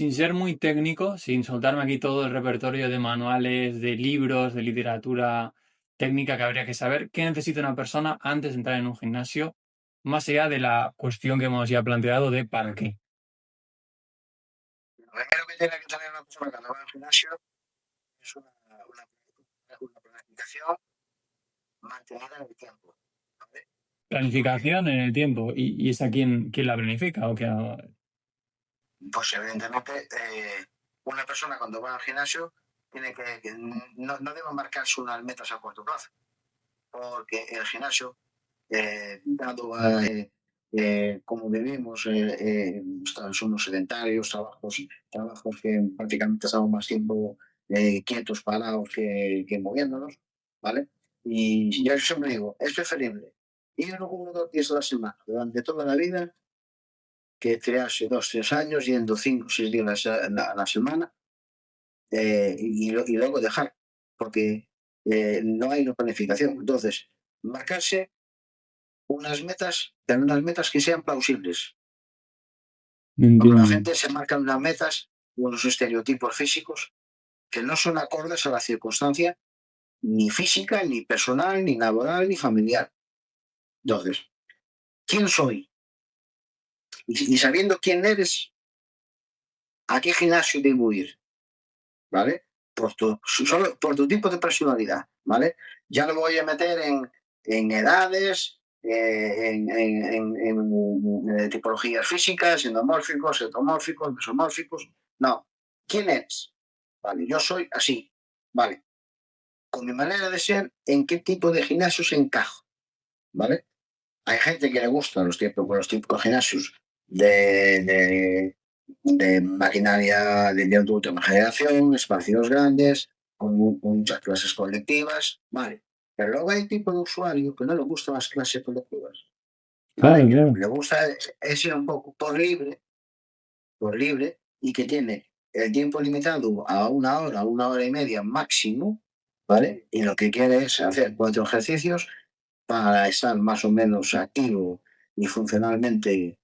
sin ser muy técnico, sin soltarme aquí todo el repertorio de manuales, de libros, de literatura técnica que habría que saber, ¿qué necesita una persona antes de entrar en un gimnasio? Más allá de la cuestión que hemos ya planteado de para qué. Lo primero que tiene que tener una persona cuando va al gimnasio es una planificación mantenida en el tiempo. ¿Vale? Porque, Planificación en el tiempo. ¿Y esa quién la planifica? pues evidentemente, una persona cuando va al gimnasio tiene que no debe marcarse unas metas a corto plazo, porque el gimnasio, dado a como vivimos, somos sedentarios, trabajos que prácticamente estamos más tiempo quietos, parados, que moviéndonos, ¿vale? Y yo siempre digo, es preferible ir 1 o 2 días a la semana durante toda la vida que tirarse 2 o 3 años yendo 5 o 6 días a la semana y luego dejar, porque no hay una planificación. Entonces, marcarse unas metas, pero unas metas que sean plausibles. Porque la Entiendo. gente se marca unas metas, unos estereotipos físicos que no son acordes a la circunstancia ni física, ni personal, ni laboral, ni familiar. Entonces, ¿quién soy? Y sabiendo quién eres, ¿a qué gimnasio debo ir? ¿Vale? Solo por tu tipo de personalidad, ¿vale? Ya no me voy a meter en edades, en tipologías físicas, endomórficos, etomórficos, mesomórficos. No. ¿Quién eres? Vale, yo soy así. Vale. Con mi manera de ser, ¿en qué tipo de gimnasio se encajo? ¿Vale? Hay gente que le gusta los típicos gimnasios de, de, de maquinaria de última generación, espacios grandes, con muchas clases colectivas, vale. Pero luego hay tipo de usuario que no le gustan las clases colectivas, Claro, ¿vale? Que claro. le gusta es ir un poco por libre, y que tiene el tiempo limitado a 1 hora, 1 hora y media máximo, ¿vale? Y lo que quiere es hacer 4 ejercicios para estar más o menos activo y funcionalmente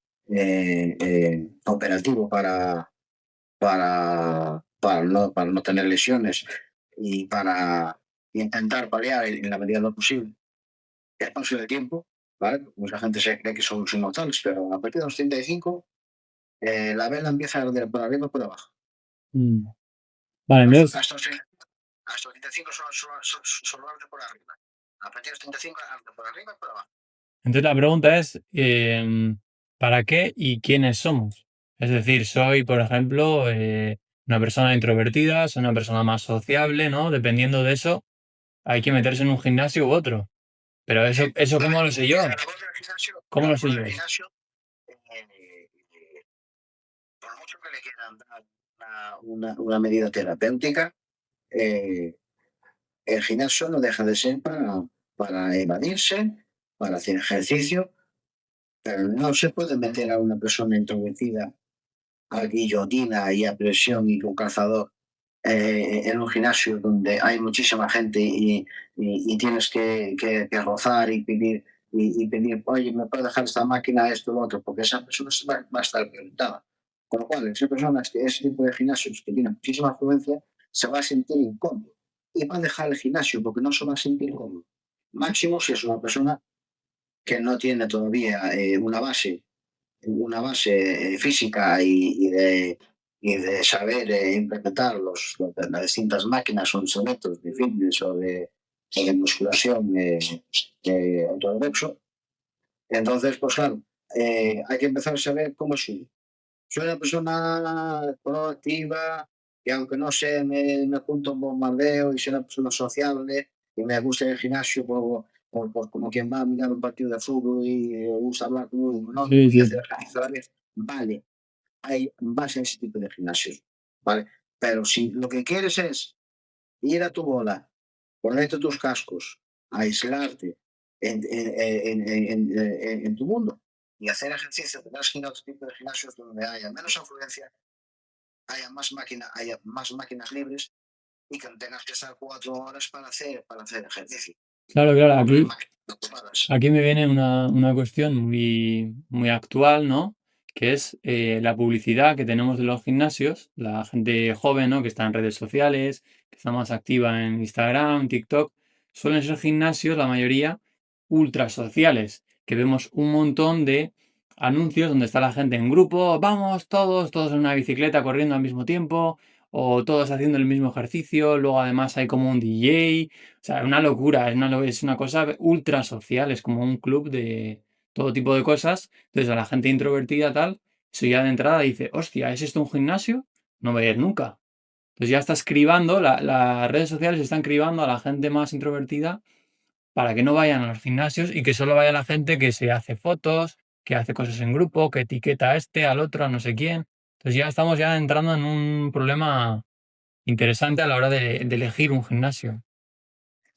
operativo para no tener lesiones y para intentar paliar en la medida de lo posible el paso del tiempo, ¿vale? Mucha gente se cree que son inmortales, pero a partir de los 35 la vela empieza a arder por arriba y por abajo. Mm. Vale, Hasta, entonces, hasta, los hasta los 35 solo arde por arriba. A partir de los 35 arde por arriba y por abajo. entonces la pregunta es, ¿para qué y quiénes somos? Es decir, soy, por ejemplo, una persona introvertida, soy una persona más sociable, ¿no? Dependiendo de eso, hay que meterse en un gimnasio u otro. Pero eso A ver, ¿cómo lo sé yo? ¿Cómo la lo sé labor yo del eso? gimnasio, eh, por mucho que le quieran dar una medida terapéutica, eh, el gimnasio no deja de ser para evadirse, para hacer ejercicio, pero no se puede meter a una persona introvertida a guillotina y a presión y con calzador en un gimnasio donde hay muchísima gente y tienes que rozar y pedir, oye, ¿me puedes dejar esta máquina, esto, lo otro? Porque esa persona va a estar violentada. Con lo cual, esa persona, ese tipo de gimnasios que tiene muchísima afluencia, se va a sentir incómodo y va a dejar el gimnasio porque no se va a sentir cómodo. Máximo si es una persona que no tiene todavía una base física y de saber implementar las distintas máquinas o instrumentos de fitness o de musculación ortodoxo. Entonces, pues claro, hay que empezar a saber cómo soy. Soy una persona proactiva que aunque no sé, me apunto a un bombardeo y soy una persona sociable y me gusta ir al gimnasio por como quien va a mirar un partido de fútbol y me gusta hablar con uno con otro Sí, y sí. hacer ejercicio a la vez. Vale, hay base a ese tipo de gimnasios, ¿vale? Pero si lo que quieres es ir a tu bola, ponerte tus cascos, aislarte en tu mundo y hacer ejercicio, tendrás que ir a otro tipo de gimnasios donde haya menos afluencia, haya más máquinas libres y que no tengas que estar 4 horas para hacer ejercicio, Claro, claro, porque hay aquí, máquinas ocupadas. aquí me viene una cuestión muy, muy actual, ¿no? que es la publicidad que tenemos de los gimnasios, la gente joven, ¿no? Que está en redes sociales, que está más activa en Instagram, TikTok, suelen ser gimnasios, la mayoría, ultra sociales, que vemos un montón de anuncios donde está la gente en grupo, vamos todos en una bicicleta corriendo al mismo tiempo, o todos haciendo el mismo ejercicio, luego además hay como un DJ, o sea, una locura, es una cosa ultra social, es como un club de todo tipo de cosas. Entonces a la gente introvertida tal, eso ya de entrada dice, hostia, ¿es esto un gimnasio? No voy a ir nunca. Entonces ya estás cribando, las redes sociales están cribando a la gente más introvertida para que no vayan a los gimnasios y que solo vaya la gente que se hace fotos, que hace cosas en grupo, que etiqueta a este, al otro, a no sé quién. Entonces ya estamos ya entrando en un problema interesante a la hora de elegir un gimnasio.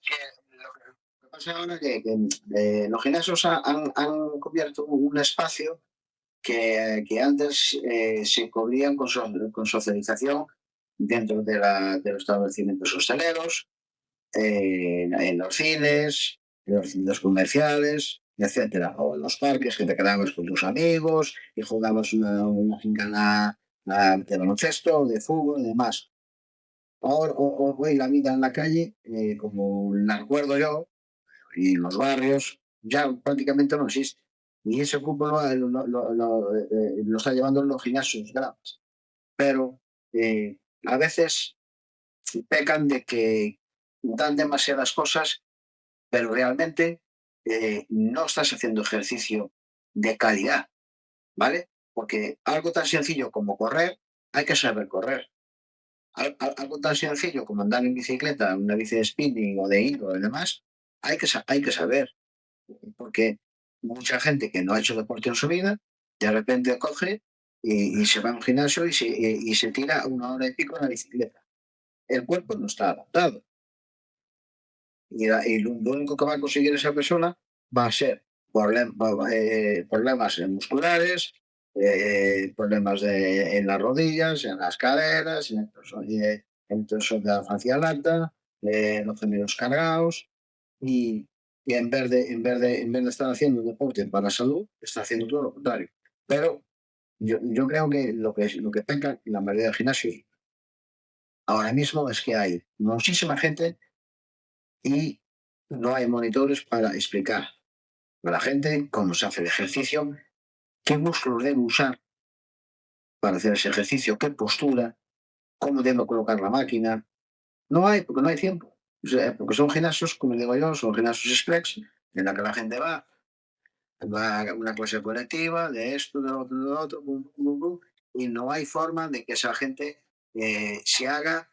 Que lo que pasa ahora es que los gimnasios han cubierto un espacio que antes se cubrían con socialización dentro de los establecimientos hosteleros, en los cines, en los centros comerciales, etcétera, o en los parques que te quedabas con tus amigos y jugabas una gincana de baloncesto, de fútbol y demás. Ahora, hoy la vida en la calle, como la recuerdo yo, y en los barrios, ya prácticamente no existe. Y ese cupo lo está llevando los gimnasios grandes. Pero a veces pecan de que dan demasiadas cosas, pero realmente no estás haciendo ejercicio de calidad, ¿vale? Porque algo tan sencillo como correr, hay que saber correr. Algo tan sencillo como andar en bicicleta, una bici de spinning o de hilo y demás, hay que saber. Porque mucha gente que no ha hecho deporte en su vida, de repente coge y se va a un gimnasio y se tira una hora y pico en la bicicleta. El cuerpo no está adaptado. Y lo único que va a conseguir esa persona va a ser problemas musculares, problemas en las rodillas, en las caderas, en el torso de la fascia lata, los gemelos cargados y, y en vez de estar haciendo deporte para la salud, está haciendo todo lo contrario. Pero yo creo que lo que peca en la mayoría de gimnasios ahora mismo es que hay muchísima gente y no hay monitores para explicar a la gente cómo se hace el ejercicio, qué músculos debe usar para hacer ese ejercicio, qué postura, cómo debe colocar la máquina. No hay, porque no hay tiempo. O sea, porque son gimnasios, como digo yo, son gimnasios express, en la que la gente va a una clase colectiva, de esto, de lo otro, pum, pum, pum, pum, y no hay forma de que esa gente se haga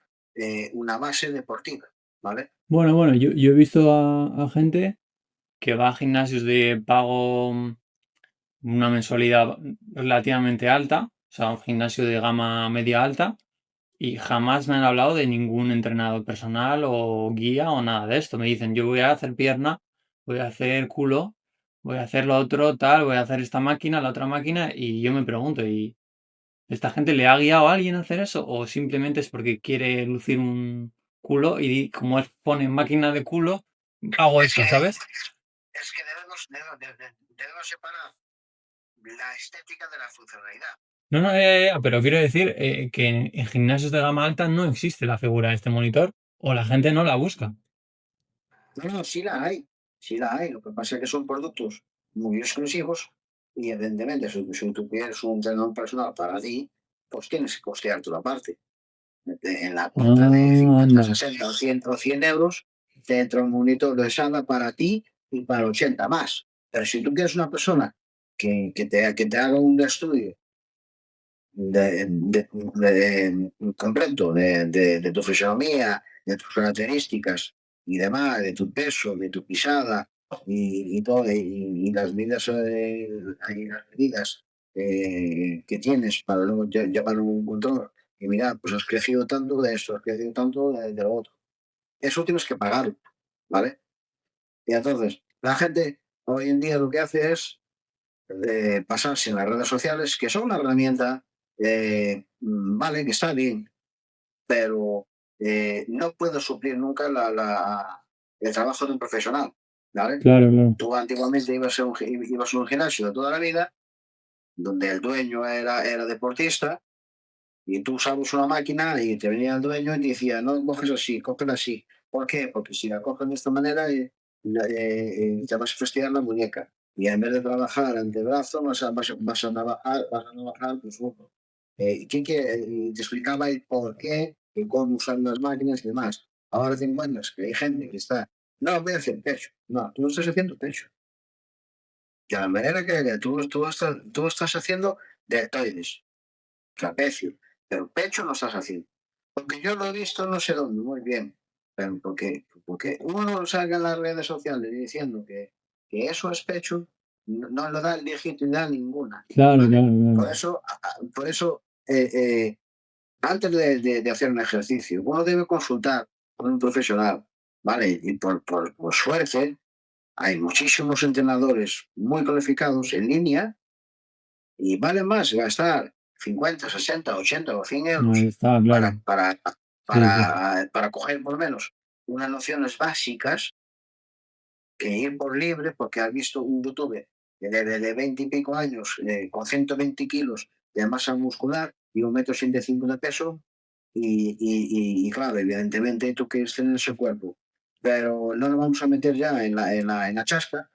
una base deportiva, ¿vale? Bueno, yo he visto a gente que va a gimnasios de pago una mensualidad relativamente alta, o sea, un gimnasio de gama media alta, y jamás me han hablado de ningún entrenador personal o guía o nada de esto. Me dicen, yo voy a hacer pierna, voy a hacer culo, voy a hacer lo otro, tal, voy a hacer esta máquina, la otra máquina, y yo me pregunto, ¿y esta gente le ha guiado a alguien a hacer eso? ¿O simplemente es porque quiere lucir un culo y como pone máquina de culo, hago Es esto, que, ¿sabes? es que debemos separar la estética de la funcionalidad. No, no, pero quiero decir que en gimnasios de gama alta no existe la figura de este monitor o la gente no la busca. No, no, sí la hay, sí la hay. Lo que pasa es que son productos muy exclusivos y evidentemente si tú quieres un entrenador personal para ti, pues tienes que costear toda la parte. En la cuenta de Ah, 50, anda. 60 o 100 euros, te entra un monitor de sala para ti y para 80 más. Pero si tú quieres una persona que te haga un estudio completo de tu fisionomía, de tus características y demás, de tu peso, de tu pisada todo, y las medidas que tienes para luego llevar un control. Y mira, pues has crecido tanto de esto, has crecido tanto de lo otro. Eso tienes que pagarlo, ¿vale? Y entonces, la gente hoy en día lo que hace es pasarse en las redes sociales, que son una herramienta, vale, que está bien, pero no puedo suplir nunca el trabajo de un profesional, ¿vale? Claro, claro. Tú antiguamente ibas a un gimnasio de toda la vida donde el dueño era deportista, y tú usabas una máquina y te venía el dueño y te decía, no coges así, cógela así. ¿Por qué? Porque si la coges de esta manera, te vas a fastidiar la muñeca. Y en vez de trabajar antebrazo, vas a trabajar pues, hombro. Y te explicaba el por qué, y cómo usar las máquinas y demás. Ahora te encuentras que hay gente que está, no, voy a hacer pecho. No, tú no estás haciendo pecho. De la manera que tú estás haciendo deltoides, trapecio, pero pecho no estás haciendo. Porque yo lo he visto no sé dónde, muy bien, pero porque uno salga en las redes sociales diciendo que eso es pecho, no le da legitimidad ninguna, Claro, ¿vale? claro, Por claro. eso, por eso antes de hacer un ejercicio, uno debe consultar con un profesional, ¿vale? Y por suerte, hay muchísimos entrenadores muy calificados en línea y vale más gastar 50, 60, 80 o 100 Ahí euros está, para, claro. para, Sí, sí. para coger por lo menos unas nociones básicas que ir por libre, porque has visto un youtuber de 20 y pico años con 120 kilos de masa muscular y 1,85 m de peso. Y claro, evidentemente tú quieres tener ese cuerpo, pero no nos vamos a meter ya en la chasca.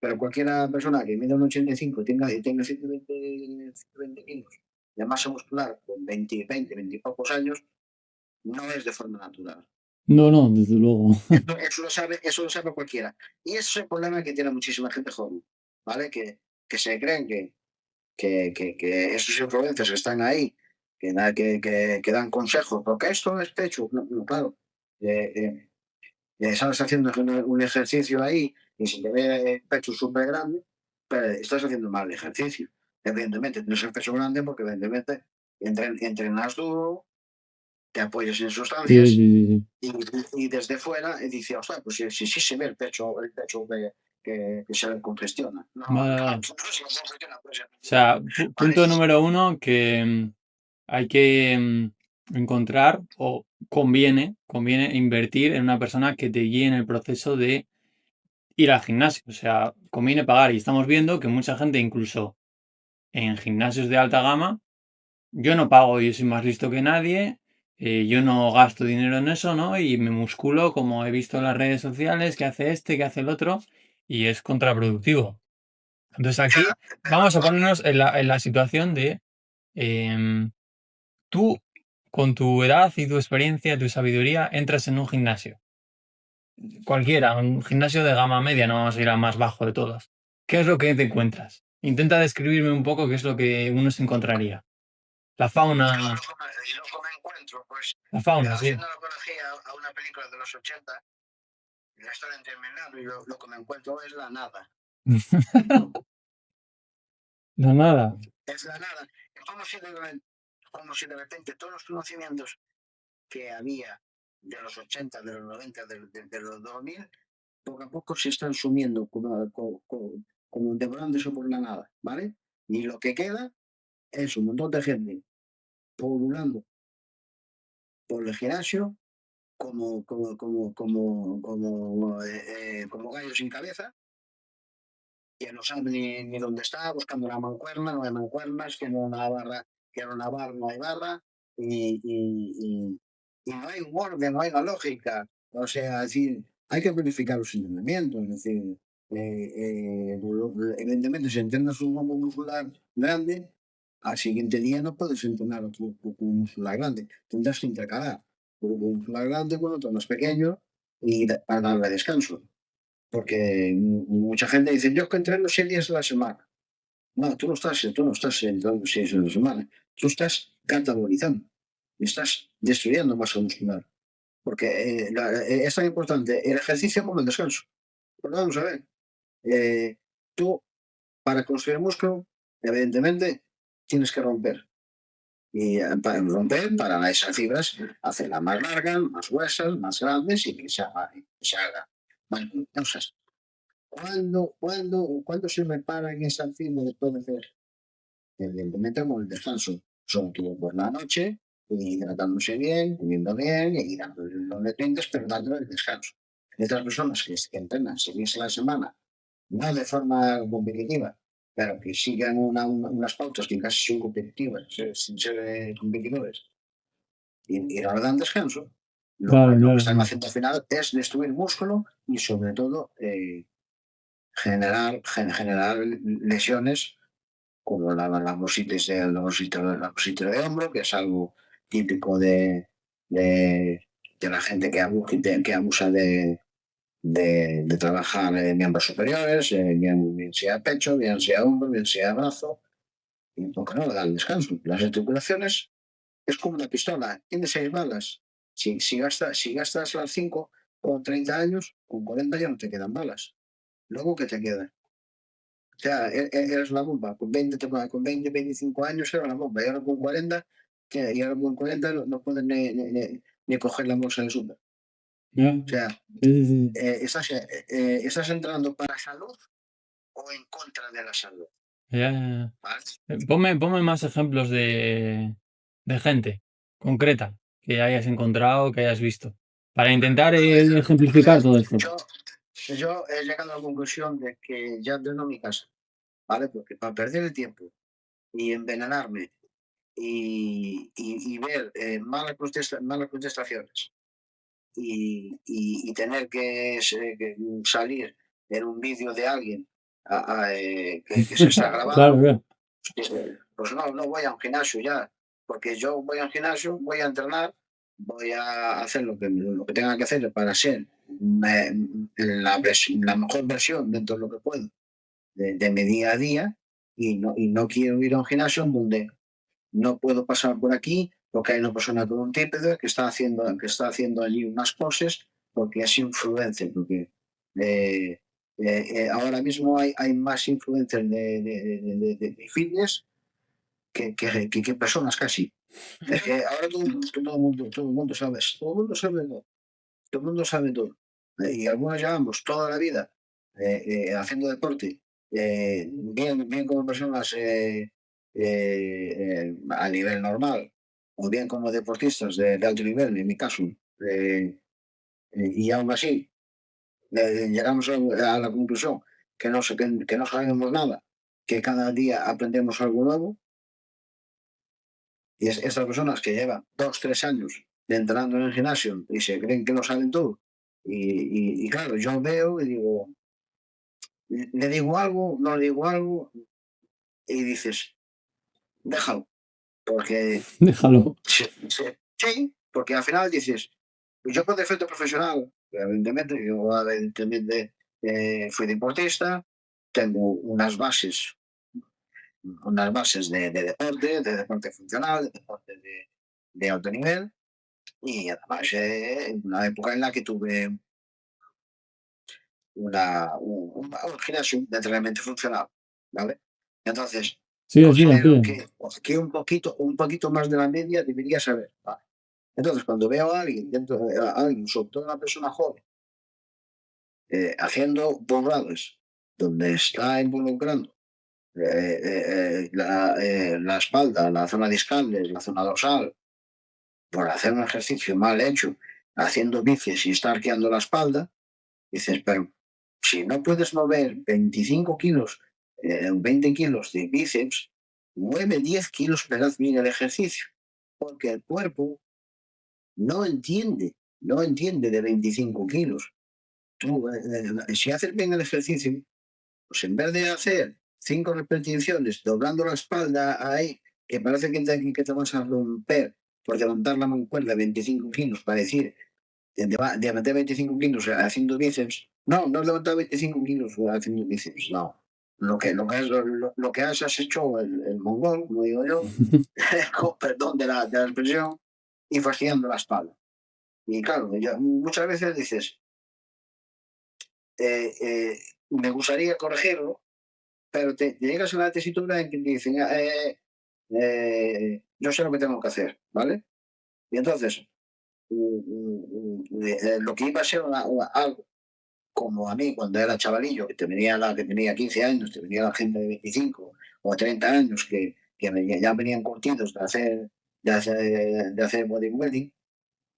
Pero cualquier persona que mida un 85 y tenga 120 kilos de masa muscular con 20 y pocos años, no es de forma natural. No, no, desde luego. Eso lo sabe cualquiera. Y ese es el problema que tiene muchísima gente joven, ¿vale? Que se creen que esos influencers que están ahí, que dan consejos, porque esto es pecho. No, no, claro. Eh, eh, Sabes haciendo un ejercicio ahí y se te ve el pecho súper grande, pero estás haciendo mal el ejercicio. Evidentemente, tienes el pecho grande porque evidentemente entrenas duro, te apoyas en Sí, sí, sustancias sí, sí. y desde fuera dices, ostras, pues sí se ve el pecho que se congestiona. No, no, Vale, no vale. se congestiona, pues, O sea, ¿vale? punto número uno, que hay que encontrar o conviene invertir en una persona que te guíe en el proceso de ir al gimnasio. O sea, conviene pagar. Y estamos viendo que mucha gente, incluso en gimnasios de alta gama, yo no pago, yo soy más listo que nadie, yo no gasto dinero en eso, ¿no? Y me musculo como he visto en las redes sociales, que hace este, que hace el otro, y es contraproductivo. Entonces aquí vamos a ponernos en la situación de em, tú, con tu edad y tu experiencia, tu sabiduría, entras en un gimnasio. Cualquiera, un gimnasio de gama media, no vamos a ir al más bajo de todos. ¿Qué es lo que te encuentras? Intenta describirme un poco qué es lo que uno se encontraría. La fauna, Lo que me encuentro, pues, la fauna, sí. haciendo apología a una película de los 80, la historia interminable, y lo que me encuentro es la nada. No, nada. Es la nada. Es como si de repente todos los conocimientos que había de los 80, de los 90, de los 2000, poco a poco se están sumiendo como devorándose por la nada, ¿vale? Y lo que queda es un montón de gente pululando por el gimnasio como gallo sin cabeza, que no sabe ni dónde está, buscando una mancuerna, no hay mancuernas, que era una barra, no hay barra, y no hay un orden, no hay una lógica. O sea, es decir, hay que verificar los entrenamientos, es decir, evidentemente si entrenas un grupo muscular grande, al siguiente día no puedes entrenar otro grupo muscular grande, tendrás que intercalar un grupo muscular grande con otro más pequeño para darle descanso. Porque mucha gente dice, yo que entreno 6 días a la semana. No, tú no estás entrando 6 días a la semana. Tú estás catabolizando. Estás destruyendo masa muscular. Porque es tan importante el ejercicio como el descanso. Pero vamos a ver. Tú, para construir músculo, evidentemente, tienes que romper. Y para romper, para esas fibras, hacerlas más largas, más gruesas, más grandes y que se haga más volumosas. ¿Cuándo se repara en esa firma después de hacer? Evidentemente con el descanso, sobre todo por la noche, hidratándose bien, comiendo bien y dándole los nutrientes, pero dándole el descanso. Hay otras personas que entrenan 6 días a la semana, no de forma competitiva, pero que sigan unas pautas que casi son competitivas, sin ser competidores, y no le dan descanso, Claro, lo que claro, están claro. haciendo al final es destruir músculo y sobre todo generar lesiones como la bursitis de hombro, que es algo típico de la gente que abusa de trabajar miembros superiores, bien sea pecho, bien sea hombro, bien sea brazo, y porque no le dan descanso. Las articulaciones es como una pistola, tiene 6 balas. Si gastas las 5 con 30 años, con 40 ya no te quedan balas. Luego, ¿qué te queda? O sea, eres la bomba. Con 20 25 años era la bomba. Y ahora con 40, y ahora con 40 no puedes ni coger la bolsa del súper. Ya. O sea, Sí, sí, sí. ¿estás entrando para salud o en contra de la salud? Ya, ya, ya. ¿Vale? Ponme más ejemplos de gente concreta que hayas encontrado, que hayas visto, para intentar A ver, ejemplificar todo esto. yo he llegado a la conclusión de que ya no mi casa, ¿vale? Porque para perder el tiempo y envenenarme y ver malas contestaciones y tener que salir en un vídeo de alguien que se está Claro, grabando, claro. pues no voy a un gimnasio ya, porque yo voy al gimnasio, voy a entrenar, voy a hacer lo que tenga que hacer para ser la mejor versión dentro de lo que puedo de mi día a día y no quiero ir a un gimnasio en donde no puedo pasar por aquí porque hay una persona con un típedo que está haciendo allí unas poses porque es influencer, porque eh, ahora mismo hay más influencers de fitness que personas casi. Es que ahora todo el mundo sabe todo. Y algunos llevamos toda la vida haciendo deporte, bien como personas a nivel normal, o bien como deportistas de alto nivel, en mi caso. Y aún así, llegamos a la conclusión que no sabemos nada, que cada día aprendemos algo nuevo, y esas personas que llevan 2, 3 años entrenando en el gimnasio y se creen que lo saben todo. Y claro, yo veo y digo, le digo algo, no le digo algo, y dices, déjalo, porque Déjalo. sí, porque al final dices, yo con defecto profesional, evidentemente fui deportista, tengo unas bases de deporte funcional, de deporte de alto nivel, y además una época en la que tuve un gimnasio de entrenamiento funcional, ¿vale? Entonces, Sigue, sigue, considero sigue. que un poquito más de la media debería saber, ¿vale? Entonces, cuando veo a alguien, sobre todo una persona joven, haciendo borradas, donde está involucrando la espalda, la zona discal, la zona dorsal, por hacer un ejercicio mal hecho, haciendo bíceps y está arqueando la espalda, dices, pero si no puedes mover 25 kilos, 20 kilos de bíceps, mueve 10 kilos, pero haz bien el ejercicio. Porque el cuerpo no entiende de 25 kilos. Tú, si haces bien el ejercicio, pues en vez de hacer 5 repeticiones doblando la espalda ahí, que parece que te vas a romper por levantar la mancuerda de 25 kilos para decir, de meter 25 kilos haciendo bíceps. No, no has levantado 25 kilos haciendo bíceps, no. Lo que has hecho el mongol, como digo yo, con perdón de la expresión, y fastidiando la espalda. Y claro, muchas veces dices, me gustaría corregirlo, pero te llegas a la tesitura en que te dicen, yo sé lo que tengo que hacer, ¿vale? Y entonces, lo que iba a ser algo como a mí cuando era chavalillo, que tenía 15 años, que venía la gente de 25 o 30 años ya venían curtidos de hacer bodybuilding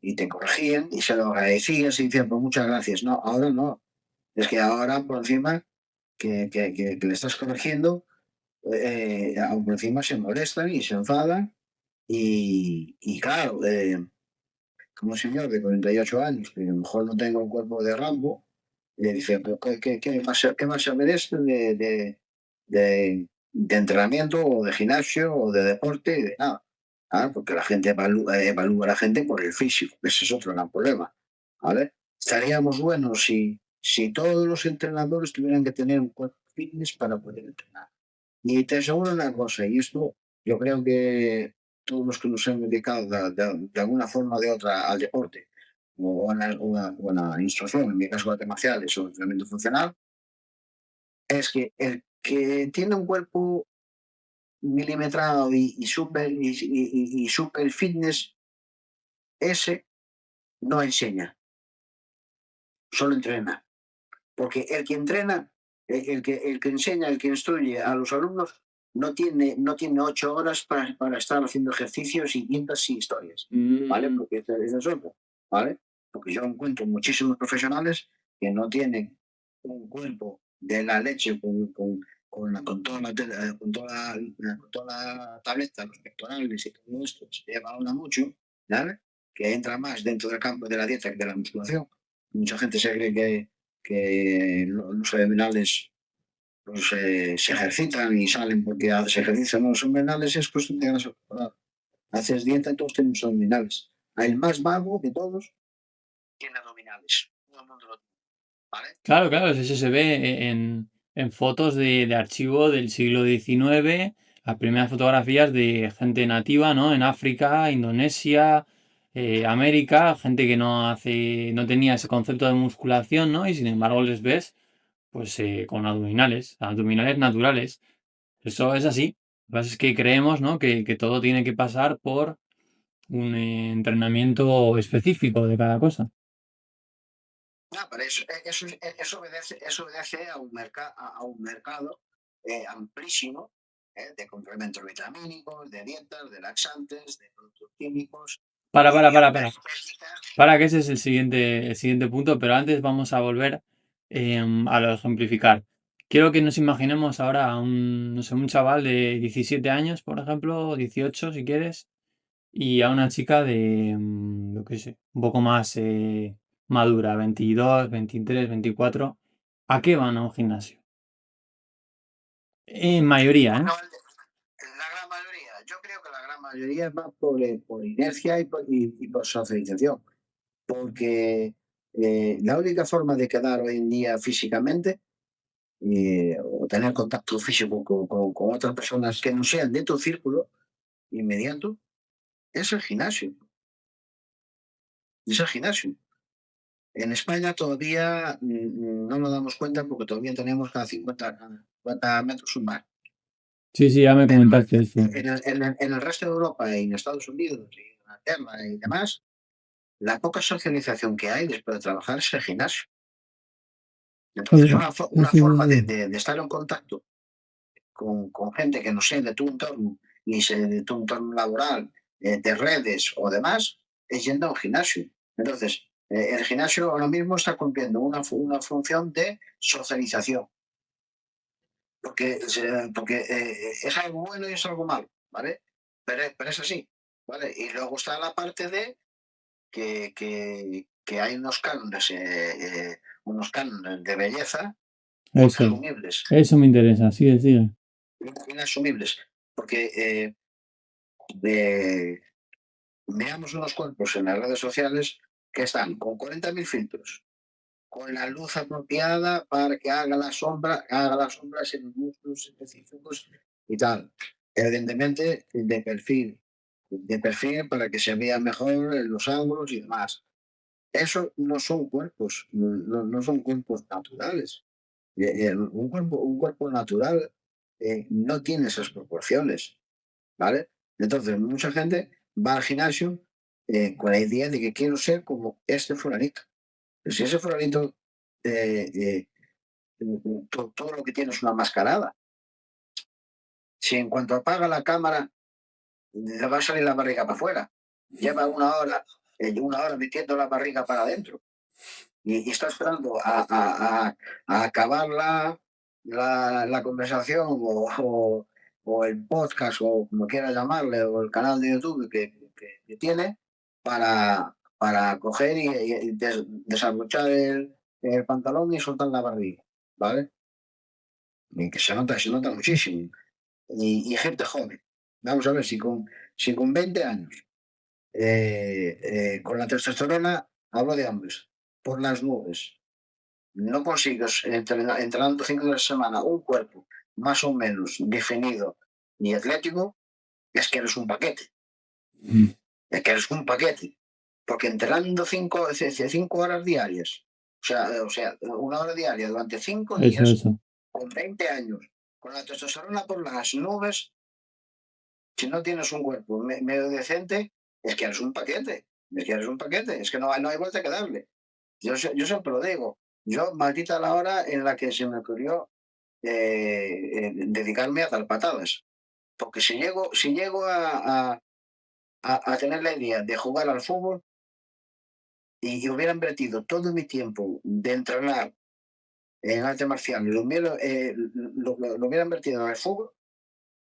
y te corregían y se lo agradecías y decían, pues muchas gracias. No, ahora no. Es que ahora por encima que le estás corrigiendo, aún por encima se molestan y se enfadan y claro, como un señor de 48 años, que a lo mejor no tenga un cuerpo de Rambo, le dice, pero qué va a saber esto de entrenamiento o de gimnasio o de deporte? Y de nada. Ah, porque la gente evalúa a la gente por el físico, ese es otro gran problema. ¿Vale? Estaríamos buenos si todos los entrenadores tuvieran que tener un cuerpo fitness para poder entrenar. Y te aseguro una cosa, y esto yo creo que todos los que nos hemos dedicado de alguna forma o de otra al deporte o a una instrucción, en mi caso artes marciales o entrenamiento funcional, es que el que tiene un cuerpo milimetrado y super fitness, ese no enseña, solo entrena. Porque el que entrena, el que enseña, el que instruye a los alumnos, no tiene 8 horas para estar haciendo ejercicios y guias y historias, ¿vale? Mm. Porque esa es otra, ¿vale? Porque yo encuentro muchísimos profesionales que no tienen un cuerpo de la leche con toda la tableta, los pectorales y todo esto, se lleva una mucho, ¿vale? Que entra más dentro del campo de la dieta que de la musculación. Mucha gente se cree que los abdominales pues, se ejercitan y salen porque se ejercitan los abdominales, es cuestión de grasa corporal. Haces dieta y todos tenemos abdominales. El más vago de todos tiene abdominales. Todo el mundo lo tiene, ¿vale? Claro, claro, eso se ve en fotos de archivo del siglo XIX, las primeras fotografías de gente nativa, ¿no? En África, Indonesia, América, gente que no tenía ese concepto de musculación, ¿no? Y sin embargo les ves, pues, con abdominales naturales. Eso es así. Lo que pasa es que creemos, ¿no? Que todo tiene que pasar por un entrenamiento específico de cada cosa. No, pero eso obedece a un mercado amplísimo de complementos vitamínicos, de dietas, de laxantes, de productos químicos Para, para, y a para, una para. estética. Para que ese es el siguiente punto, pero antes vamos a volver a lo ejemplificar. Quiero que nos imaginemos ahora a un, no sé, un chaval de 17 años, por ejemplo, o 18 si quieres, y a una chica de, lo que sé, un poco más madura, 22, 23, 24. ¿A qué van a un gimnasio? En mayoría, ¿eh? Bueno, la gran mayoría, yo creo que la gran mayoría va por inercia y por socialización, porque la única forma de quedar hoy en día físicamente o tener contacto físico con otras personas que no sean de tu círculo inmediato es el gimnasio. Es el gimnasio. En España todavía no nos damos cuenta porque todavía tenemos cada 50 metros un mar. Sí, sí, ya me Pero comentaste esto. en el resto de Europa y en Estados Unidos y en Inglaterra y demás, la poca socialización que hay después de trabajar es el gimnasio. Entonces, una forma de estar en contacto con gente que no sea de tu entorno, ni sea de tu entorno laboral, de redes o demás, es yendo a un gimnasio. Entonces, el gimnasio ahora mismo está cumpliendo una función de socialización, porque es algo bueno y es algo malo, ¿vale? Pero es así, ¿vale? Y luego está la parte de que hay unos cánones de belleza Eso, inasumibles, eso me interesa, sigue, sigue. inasumibles, porque de- veamos unos cuerpos en las redes sociales que están con 40.000 filtros, con la luz apropiada para que haga las sombras en los músculos específicos y tal. Evidentemente, de perfil para que se vea mejor en los ángulos y demás. Eso no son cuerpos, no son cuerpos naturales. Un cuerpo natural no tiene esas proporciones, ¿vale? Entonces, mucha gente va al gimnasio con la idea de que quiero ser como este fulanito. Pero si ese fulanito, eh, eh, todo lo que tiene es una mascarada, si en cuanto apaga la cámara le va a salir la barriga para afuera, lleva una hora metiendo la barriga para adentro y está esperando a acabarla la conversación o el podcast o como quieras llamarle, o el canal de YouTube que tiene para coger y desabrochar el pantalón y soltar la barbilla, ¿vale? Y que se nota muchísimo. Y gente joven. Vamos a ver, si con 20 años, con la testosterona, hablo de hombres, por las nubes, no consigues entrenando 5 días a la semana un cuerpo más o menos definido y atlético, es que eres un paquete. Mm. Es que eres un paquete. Porque entrenando 5 horas diarias, o sea, 1 hora diaria durante 5 días, Eso. con 20 años, con la testosterona por las nubes, si no tienes un cuerpo medio decente, es que eres un paquete. Es que eres un paquete. Es que no hay vuelta que darle. Yo siempre lo digo. Yo, maldita la hora en la que se me ocurrió dedicarme a dar patadas. Porque si llego a tener la idea de jugar al fútbol y hubiera invertido todo mi tiempo de entrenar en arte marcial, lo hubiera invertido en el fútbol,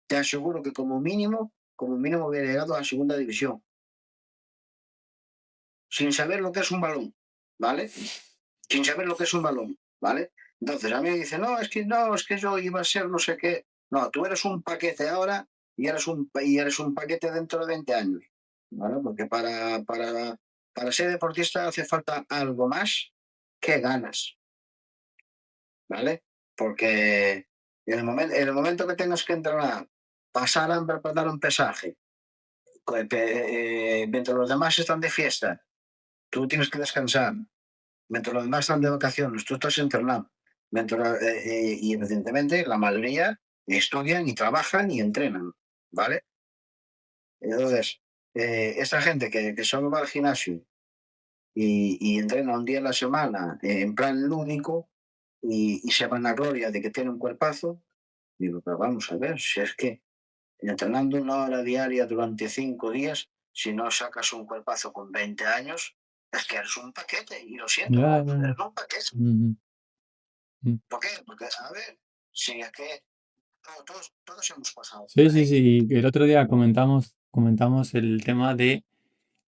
te aseguro que como mínimo hubiera llegado a la segunda división, sin saber lo que es un balón, ¿vale? Sin saber lo que es un balón, ¿vale? Entonces a mí me dicen, no, es que yo iba a ser no sé qué. No, tú eres un paquete ahora y eres un paquete dentro de 20 años, ¿vale? Porque para ser deportista hace falta algo más que ganas, ¿vale? Porque en el momento que tengas que entrenar, pasar hambre para dar un pesaje, mientras los demás están de fiesta, tú tienes que descansar. Mientras los demás están de vacaciones, tú estás internado. Y evidentemente la mayoría estudian y trabajan y entrenan, ¿vale? Entonces, esta gente que solo va al gimnasio y entrena un día a la semana en plan lúdico y se van a gloria de que tiene un cuerpazo, digo, pero vamos a ver, si es que entrenando 1 hora diaria durante 5 días, si no sacas un cuerpazo con 20 años, es que eres un paquete, y lo siento, Ya, vamos, ya, ya. eres un paquete. Mm, mm. ¿Por qué? Porque, a ver, si es que todos hemos pasado por Sí, sí, ahí. sí. El otro día comentamos el tema de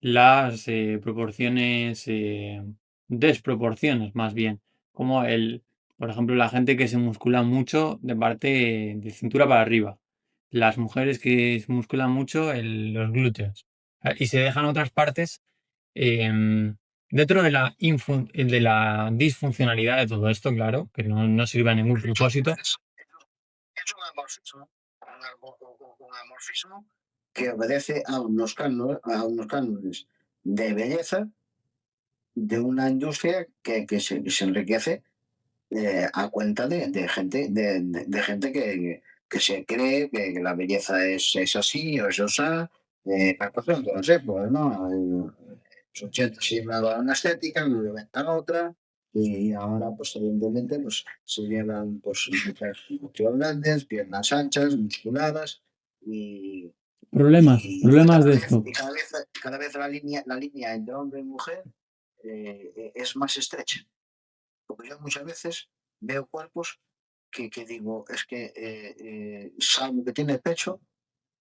las proporciones, desproporciones más bien. Como por ejemplo, la gente que se muscula mucho de parte de cintura para arriba. Las mujeres que se musculan mucho los glúteos. Y se dejan otras partes em, dentro de la disfuncionalidad de todo esto, claro, que no sirve a ningún Eso propósito. es un amorfismo, un amorfismo que obedece a unos cánones de belleza de una industria que se enriquece a cuenta de gente, de gente que se cree que la belleza es así o es osa. Pasó en todas las épocas, ¿no? En los 80 se llevaba una estética, en los 90 otra, y ahora, pues, evidentemente, pues, se llevan pues, muchas grandes, piernas anchas, musculadas, y, y Problemas cada de vez, esto. y cada vez la línea entre hombre y mujer es más estrecha. Porque yo muchas veces veo cuerpos que digo, es que salvo que tiene pecho,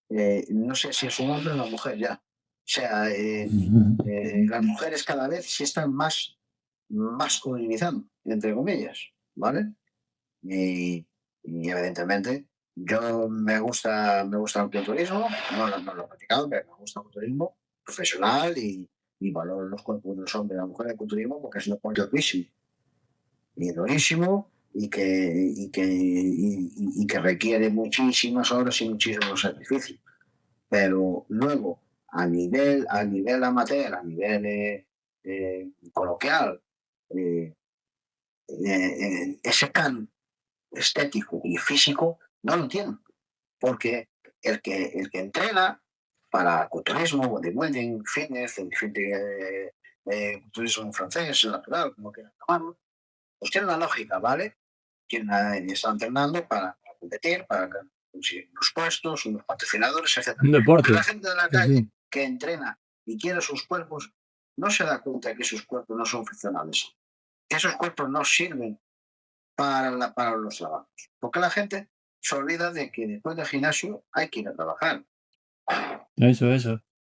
no sé si es un hombre o una mujer ya. O sea, las mujeres cada vez se están más masculinizando, entre comillas, ¿vale? Y evidentemente yo me gusta el culturismo, no lo he practicado, pero me gusta el culturismo profesional y valoro los cuerpos de los hombres y las mujeres del culturismo porque es un deporte durísimo y durísimo y que requiere muchísimas horas y muchísimos sacrificios. Pero luego, a nivel amateur, a nivel coloquial, eh, ese can estético y físico no lo tienen, porque el que entrena para culturismo, bodybuilding, fitness, culturismo francés, natural, como quieran llamarlo, pues tiene una lógica, ¿vale? Está entrenando para competir, para conseguir unos puestos, unos patrocinadores, Un etcétera. Pero la deporte. gente de la Sí, calle sí. que entrena y quiere sus cuerpos no se da cuenta de que sus cuerpos no son funcionales. Esos cuerpos no sirven para los trabajos. Porque la gente se olvida de que después del gimnasio hay que ir a trabajar. Eso.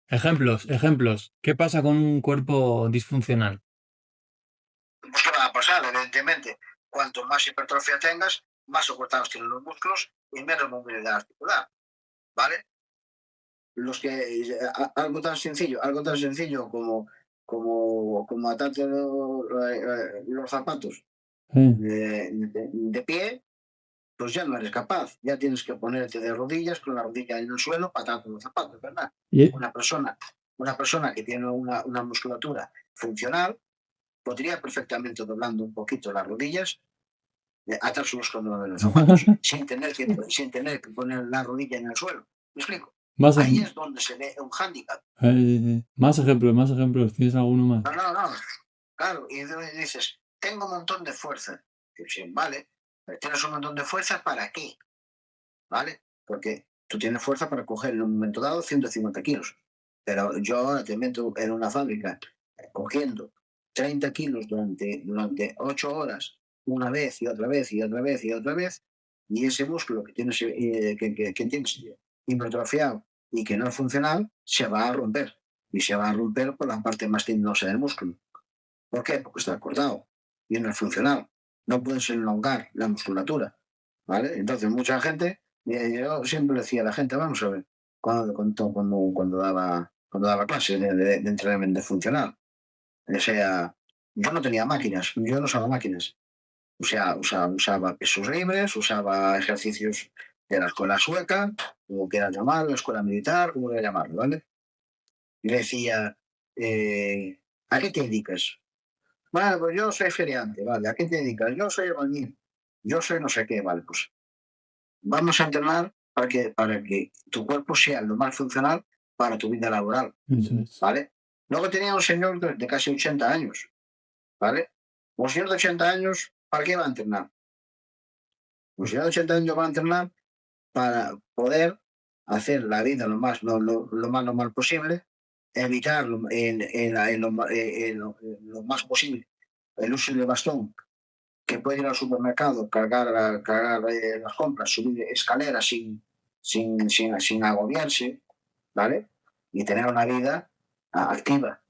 Ejemplos. ¿Qué pasa con un cuerpo disfuncional? Pues, ¿qué va a pasar? Evidentemente, cuanto más hipertrofia tengas, más soportados tienen los músculos y menos movilidad articular, ¿vale? Algo tan sencillo como atarte los zapatos Sí. de pie, pues ya no eres capaz. Ya tienes que ponerte de rodillas con la rodilla en el suelo para atarte los zapatos, ¿verdad? Y- Una persona, una persona que tiene una musculatura funcional podría perfectamente doblando un poquito las rodillas atarse los zapatos sin tener que poner la rodilla en el suelo. ¿Me explico? más, Ahí es donde se ve un hándicap. más ejemplos. ¿Tienes alguno más? No. Claro, y dices, tengo un montón de fuerza. Y sí, vale, pero tienes un montón de fuerza ¿para qué? ¿Vale? Porque tú tienes fuerza para coger en un momento dado 150 kilos. Pero yo ahora te meto en una fábrica cogiendo 30 kilos durante 8 horas, una vez y otra vez y otra vez y otra vez, y ese músculo que tienes, que tienes hipertrofiado y que no es funcional, se va a romper. Y se va a romper por la parte más tendinosa del músculo. ¿Por qué? Porque está cortado y no es funcional. No puedes elongar la musculatura. ¿Vale? Entonces, mucha gente, yo siempre decía a la gente, vamos a ver, cuando daba clases de entrenamiento funcional, o sea, yo no tenía máquinas, yo no usaba máquinas. O sea, usaba pesos libres, usaba ejercicios de la escuela sueca, como quieras llamarlo, la escuela militar, como quieras llamarlo, ¿vale? Y le decía, ¿a qué te dedicas? Bueno, pues yo soy feriante, ¿vale? ¿A qué te dedicas? Yo soy albañil, yo soy no sé qué, ¿vale? Pues vamos a entrenar para que tu cuerpo sea lo más funcional para tu vida laboral, Eso es. ¿vale? Luego tenía un señor de casi 80 años, ¿vale? Un señor de 80 años, ¿para qué va a entrenar? Un señor de 80 años va a entrenar para poder hacer la vida lo más normal posible, evitar lo más posible el uso del bastón, que puede ir al supermercado, cargar las compras, subir escaleras sin agobiarse, ¿vale? Y tener una vida activa.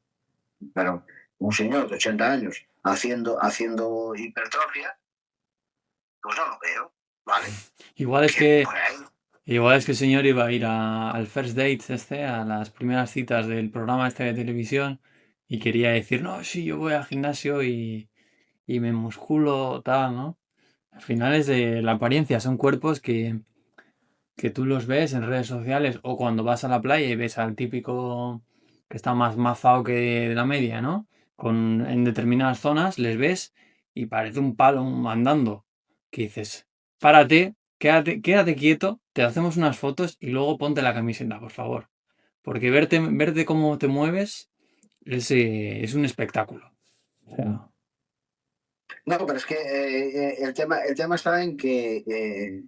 Pero un señor de 80 años haciendo hipertrofia, pues no lo veo, ¿vale? Igual es Que que por ahí. Igual es que el señor iba a ir al First Dates a las primeras citas del programa este de televisión y quería decir, no, sí, yo voy al gimnasio y me musculo, tal, ¿no? Al final es de la apariencia, son cuerpos que tú los ves en redes sociales o cuando vas a la playa y ves al típico que está más mazado que de la media, ¿no? En determinadas zonas les ves y parece un palo andando. Que dices, párate, quédate quieto, te hacemos unas fotos y luego ponte la camiseta, por favor. Porque verte cómo te mueves es un espectáculo. O sea, No, pero es que el tema está en que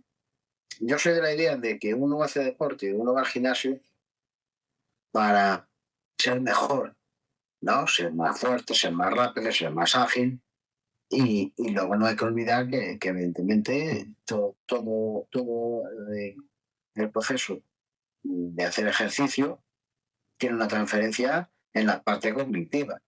yo soy de la idea de que uno hace deporte, uno va al gimnasio para ser mejor, ¿no? Ser más fuerte, ser más rápido, ser más ágil. Y luego no hay que olvidar que evidentemente todo el proceso de hacer ejercicio tiene una transferencia en la parte cognitiva.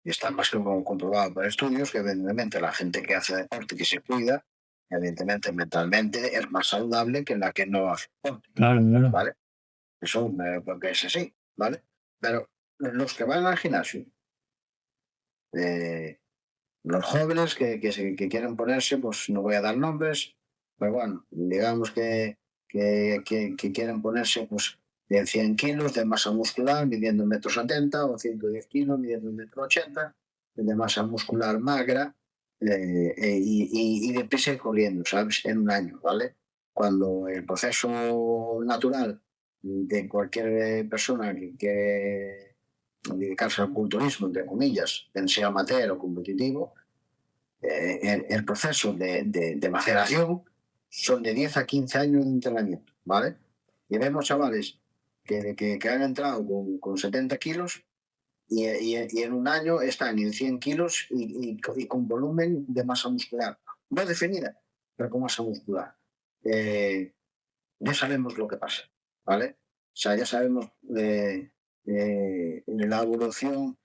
Y está más que comprobado por estudios que evidentemente la gente que hace deporte, que se cuida, evidentemente mentalmente es más saludable que la que no hace deporte, claro. ¿vale? Eso porque es así, ¿vale? Pero los que van al gimnasio, eh, los jóvenes que quieren ponerse, pues no voy a dar nombres, pero bueno, digamos que quieren ponerse pues de 100 kilos de masa muscular midiendo 1,70 m o 110 kilos midiendo 1,80 m, de masa muscular magra y de prisa y corriendo, ¿sabes? En un año, ¿vale? Cuando el proceso natural de cualquier persona que dedicarse al culturismo, entre comillas, sea amateur o competitivo, el proceso de maceración son de 10 a 15 años de entrenamiento, ¿vale? Y vemos chavales que han entrado con 70 kilos y en un año están en 100 kilos y con volumen de masa muscular. no definida, pero con masa muscular. Eh, ya sabemos lo que pasa, ¿vale? O sea, ya sabemos la evolución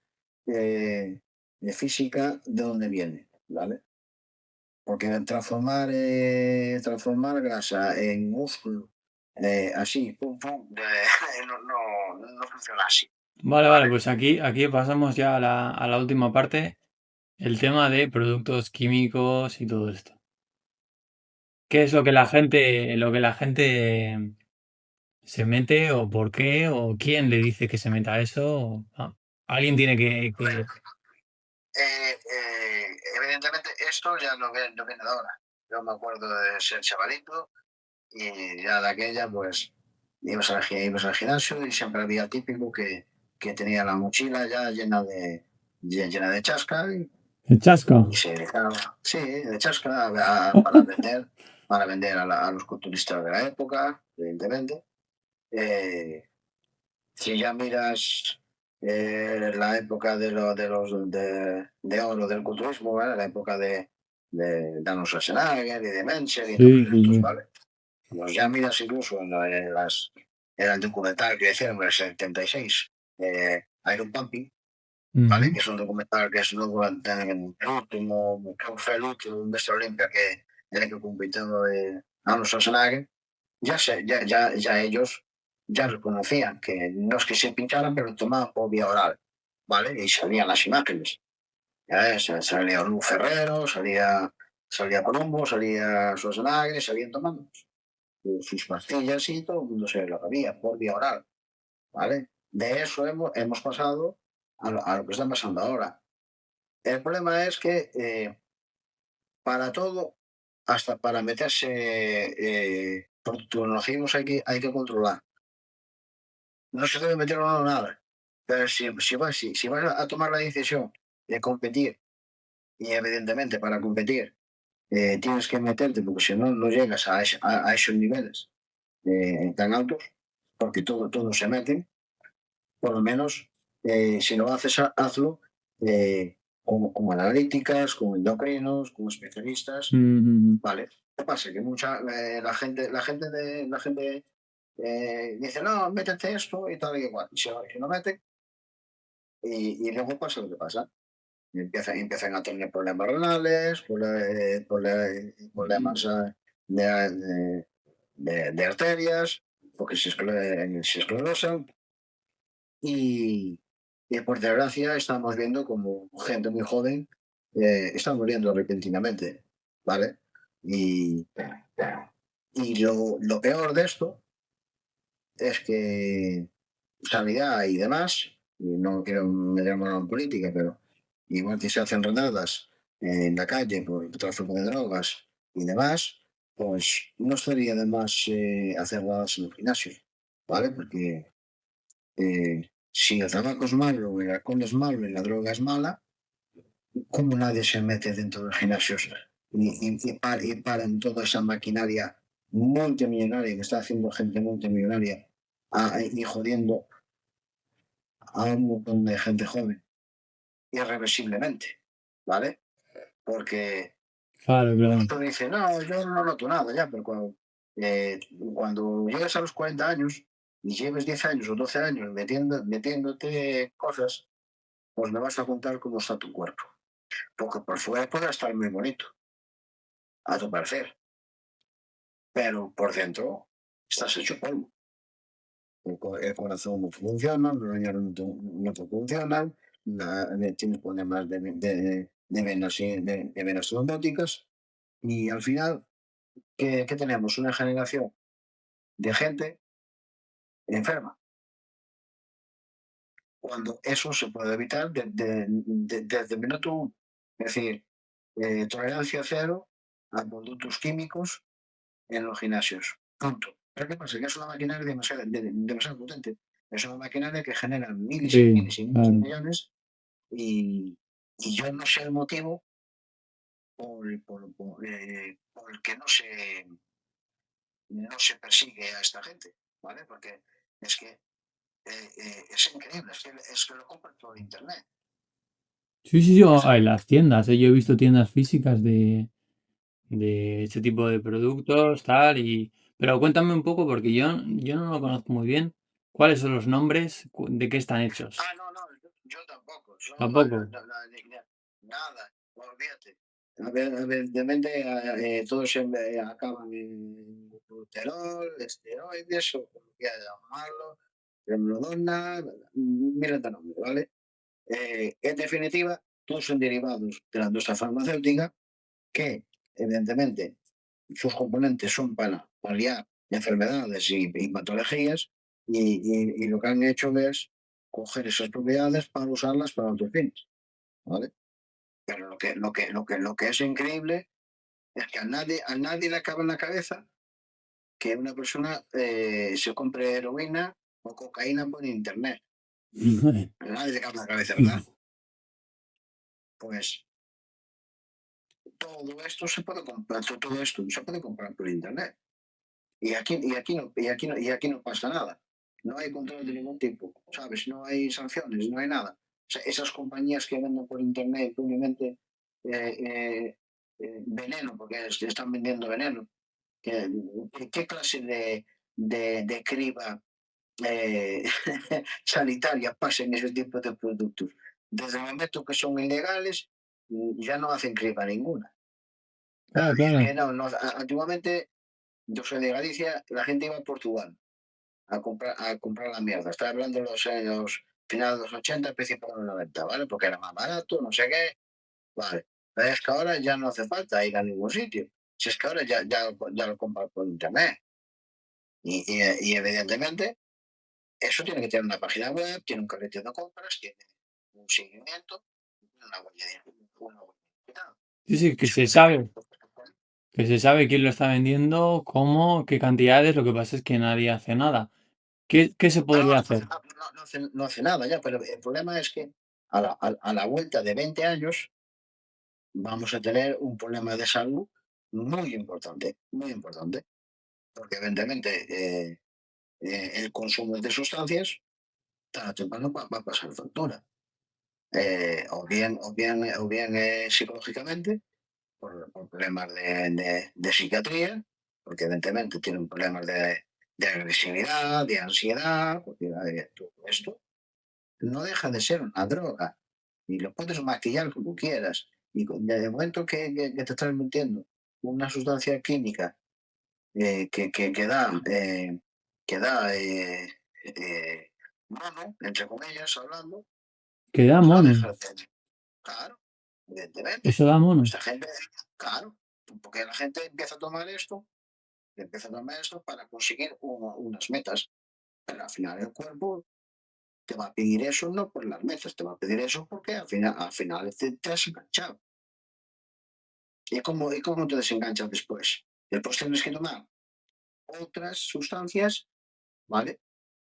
de física de dónde viene, ¿vale? Porque transformar grasa en músculo, así, pum, pum, no funciona así, Vale, vale, ¿vale? pues aquí pasamos ya a la última parte, el tema de productos químicos y todo esto. ¿Qué es lo que la gente se mete o por qué o quién le dice que se meta eso? Alguien tiene A ver, evidentemente esto ya no viene de ahora. Yo me acuerdo de ser chavalito y ya de aquella, pues, ibas al gimnasio y siempre había típico que tenía la mochila ya llena de chasca el chasco. y se dedicaba, sí, de chasca para vender a los culturistas de la época, evidentemente. Eh, si ya miras la época de oro del culturismo, ¿vale? La época de Arnold Schwarzenegger y de Mencher y todos Sí, sí, estos, sí. ¿vale? Pues ya miras incluso en el documental que hicieron en el 76, Iron Pumping, ¿vale? Ujú. Que es un documental que es luego el último, creo que fue el último Mr. Olympia en el que compitió Arnold Schwarzenegger. Ya ellos ya reconocían que no es que se pincharan, pero tomaban por vía oral, ¿vale? Y salían las imágenes. Ya salía Lu Ferrero, salía Colombo, salía Schwarzenegger, salían tomando sus pastillas y todo el mundo se lo sabía por vía oral, ¿vale? De eso hemos pasado a lo que está pasando ahora. El problema es que para todo, hasta para meterse productos hay que controlar. No se debe meter uno nada. Pero si vas a tomar la decisión de competir, y evidentemente para competir tienes que meterte, porque si no, no llegas a esos niveles tan altos, porque todos se meten, por lo menos si lo haces, hazlo con analíticas, con endocrinos, con especialistas, Ujú. ¿vale? ¿Qué pasa? Que la gente dice, no, métete esto y tal y igual. Y se lo meten y luego pasa lo que pasa. Y empiezan a tener problemas renales, problemas de arterias, porque se esclerosan. Y, y por desgracia estamos viendo como gente muy joven está muriendo repentinamente, ¿vale? Y, y lo peor de esto es que sanidad y demás, y no quiero meterme en política, pero igual que se hacen redadas en la calle por tráfico de drogas y demás, pues no estaría de más hacerlas en el gimnasio, ¿vale? Porque si el tabaco es malo, el alcohol es malo y la droga es mala, ¿cómo nadie se mete dentro de los gimnasios y paran toda esa maquinaria multimillonaria que está haciendo gente multimillonaria y jodiendo a un montón de gente joven irreversiblemente, ¿vale? Porque Claro, claro. otro dice, no, yo no noto nada ya, pero eh, cuando llegues a los 40 años y lleves 10 años o 12 años metiéndote cosas, pues me vas a contar cómo está tu cuerpo. Porque por fuera podrá estar muy bonito, a tu parecer, pero por dentro estás hecho polvo. El corazón no funciona, los riñones no te funcionan, tienes problemas de venas trombóticas y al final, ¿qué tenemos? Una generación de gente enferma, cuando eso se puede evitar desde el minuto uno. Es decir, tolerancia cero a productos químicos en los gimnasios. Punto. ¿Pero qué pasa? Que es una maquinaria demasiado potente. Es una maquinaria que genera miles y Sí, miles y miles de claro. millones y yo no sé el motivo por el que no se persigue a esta gente, ¿vale? Porque es que es increíble, es que lo compran por internet. Sí, sí, sí, O en sea, las tiendas, yo he visto tiendas físicas de este tipo de productos, tal, pero cuéntame un poco porque yo no lo conozco muy bien. ¿Cuáles son los nombres? ¿De qué están hechos? No, no, yo tampoco. Yo, Tampoco. nada, olvídate. Evidentemente, todos acaban en colesterol, esteroides, o como quieras llamarlo, trembolona, miles de nombres, ¿vale? En definitiva, todos son derivados de la industria farmacéutica que, evidentemente, sus componentes son para paliar enfermedades y patologías y lo que han hecho es coger esas propiedades para usarlas para otros fines, ¿vale? Pero lo que es increíble es que a nadie le acaba en la cabeza que una persona se compre heroína o cocaína por internet. A nadie le acaba en la cabeza, ¿verdad? Pues todo esto se puede comprar, todo esto se puede comprar por internet. Y aquí no pasa nada. No hay control de ningún tipo, ¿sabes? No hay sanciones, no hay nada. O sea, esas compañías que venden por internet simplemente veneno, porque están vendiendo veneno. ¿Qué clase de criba eh, sanitaria pasa en ese tipo de productos? Desde el momento que son ilegales, ya no hacen criba ninguna. Claro, Y es claro. que no, antiguamente, yo soy de Galicia, la gente iba a Portugal a comprar la mierda. Estaba hablando de los años finales de los 80, principios de los 90, ¿vale? Porque era más barato, no sé qué, vale. Pero es que ahora ya no hace falta ir a ningún sitio. Si es que ahora ya lo compras por internet. Y evidentemente, eso tiene que tener una página web, tiene un carrete de compras, tiene un seguimiento, una huella digital. Sí, sí, Eso tiene que ser. que se sabe quién lo está vendiendo, cómo, qué cantidades, lo que pasa es que nadie hace nada. ¿Qué se No, no, podría hacer? no hace nada ya, pero el problema es que a la vuelta de 20 años vamos a tener un problema de salud muy importante, porque evidentemente el consumo de sustancias tarde o temprano va a pasar factura, o bien psicológicamente, por problemas de psiquiatría, porque evidentemente tienen problemas de agresividad, de ansiedad, porque todo esto no deja de ser una droga y lo puedes maquillar como quieras. Y desde el momento que te estás metiendo una sustancia química que da mono, entre comillas, hablando, Que da pues no mono. deja de ser. Claro, evidentemente. Eso da mono. Esta gente, claro, porque la gente empieza a tomar esto para conseguir unas metas, pero al final el cuerpo te va a pedir eso no por las metas, te va a pedir eso porque al final te has enganchado. ¿Y cómo te desenganchas después? Después tienes que tomar otras sustancias, ¿vale?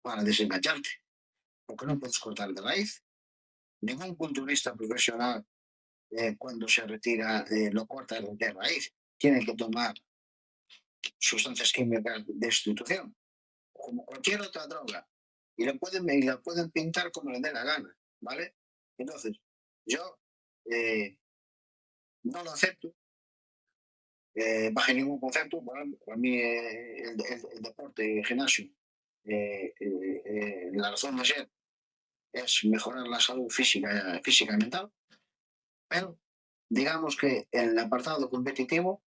Para desengancharte, porque no puedes cortar de raíz. Ningún culturista profesional, cuando se retira, lo corta de raíz. Tiene que tomar sustancias químicas de sustitución, como cualquier otra droga. Y la pueden pintar como les dé la gana, ¿vale? Entonces, yo no lo acepto bajo ningún concepto. Para mí, el deporte, el gimnasio, la razón de ser es mejorar la salud física y mental, pero digamos que en el apartado competitivo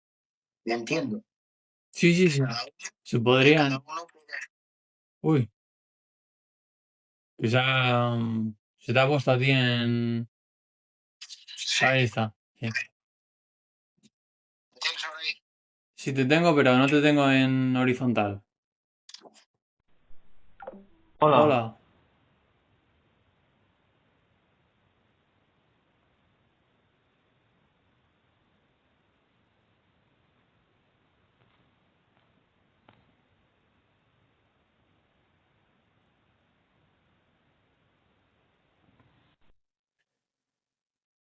entiendo Sí, sí, que sí. cada uno, Se que cada podrían. uno Uy, quizá se te ha puesto a ti en. sí, Ahí está. Sí. ¿me tienes ahora ahí? Sí te tengo, pero no te tengo en horizontal. Hola, Hola.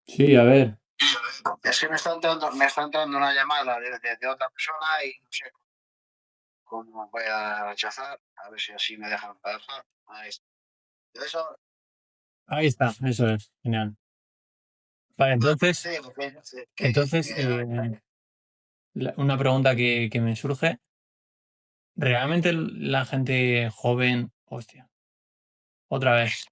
Sí, a ver. Es que me está entrando una llamada de otra persona y no sé cómo voy a rechazar, a ver si así me dejan trabajar. Ahí está. Eso, Ahí está. Eso es. Genial. Vale, entonces. sí, porque Entonces, una pregunta que me surge. ¿Realmente la gente joven, hostia, otra vez?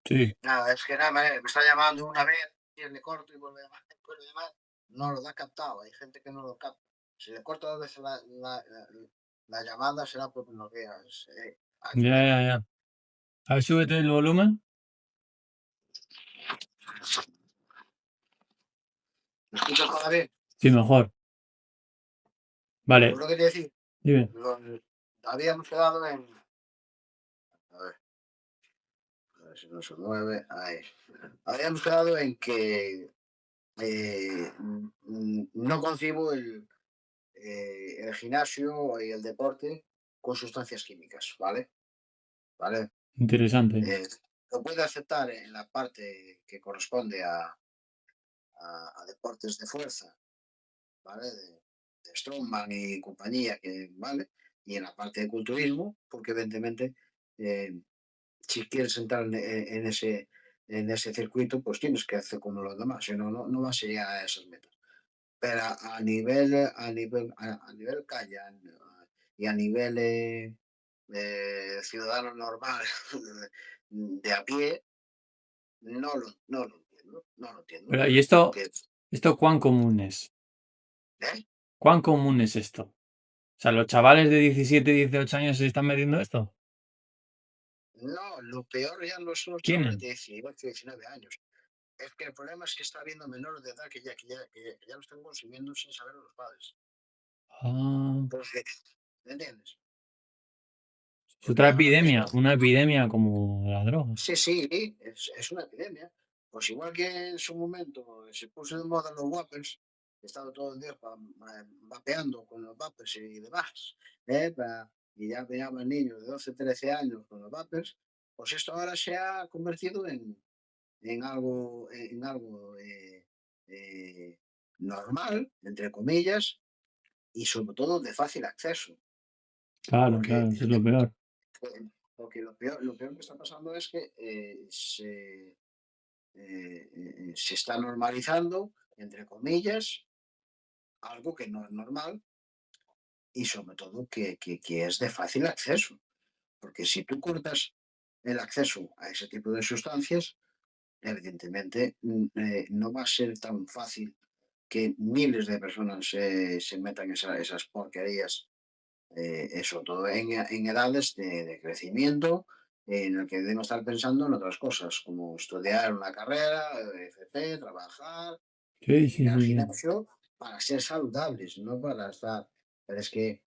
Sí, Nada, es que nada, me está llamando una vez y le corto y vuelve a llamar, vuelve a llamar. No lo ha captado, hay gente que no lo capta. Si le corto dos veces la llamada será porque no veas. ya, ya, ya. A ver, súbete el volumen. ¿Me escuchas todavía? Sí, mejor. Pues Vale, lo que te decía, dime. lo- habíamos quedado en. A ver si no se mueve. Ahí. Habíamos quedado en que no concibo el gimnasio y el deporte con sustancias químicas, ¿vale? ¿Vale? Interesante. Eh, lo puedo aceptar en la parte que corresponde a deportes de fuerza, ¿vale? De Strongman y compañía, que, ¿vale? Y en la parte de culturismo, porque evidentemente, eh, si quieres entrar en ese circuito, pues tienes que hacer como los demás, si no, no vas a llegar a esas metas. Pero a nivel calle y a nivel ciudadano normal de a pie, no lo entiendo. Pero, ¿y Porque, esto cuán común es? ¿eh? ¿Cuán común es esto? O sea, ¿los chavales de 17, 18 años se están metiendo esto? No, lo peor ya no son los chavales ¿Quieren? de 18, 19 años. Es que el problema es que está habiendo menores de edad que ya lo están consumiendo sin saber los padres. Ah, Porque, ¿me entiendes? es otra Porque ahora epidemia, mismo, una epidemia como la droga. sí, sí, es una epidemia. Pues igual que en su momento se puso de moda los vapers, he estado todo el día vapeando con los vapers y demás, y ya veíamos niños de 12 13 años con los vapers, pues esto ahora se ha convertido en algo normal, entre comillas, y sobre todo de fácil acceso. Claro, Porque claro, eso es lo peor. Porque lo peor que está pasando es que se está normalizando, entre comillas, algo que no es normal y sobre todo que es de fácil acceso. Porque si tú cortas el acceso a ese tipo de sustancias, evidentemente no va a ser tan fácil que miles de personas se metan esas porquerías, eso todo en edades de crecimiento, en el que debemos estar pensando en otras cosas, como estudiar una carrera, FP, trabajar, Sí, ir sí, al sí, sí. gimnasio para ser saludables, no para estar. Pero es que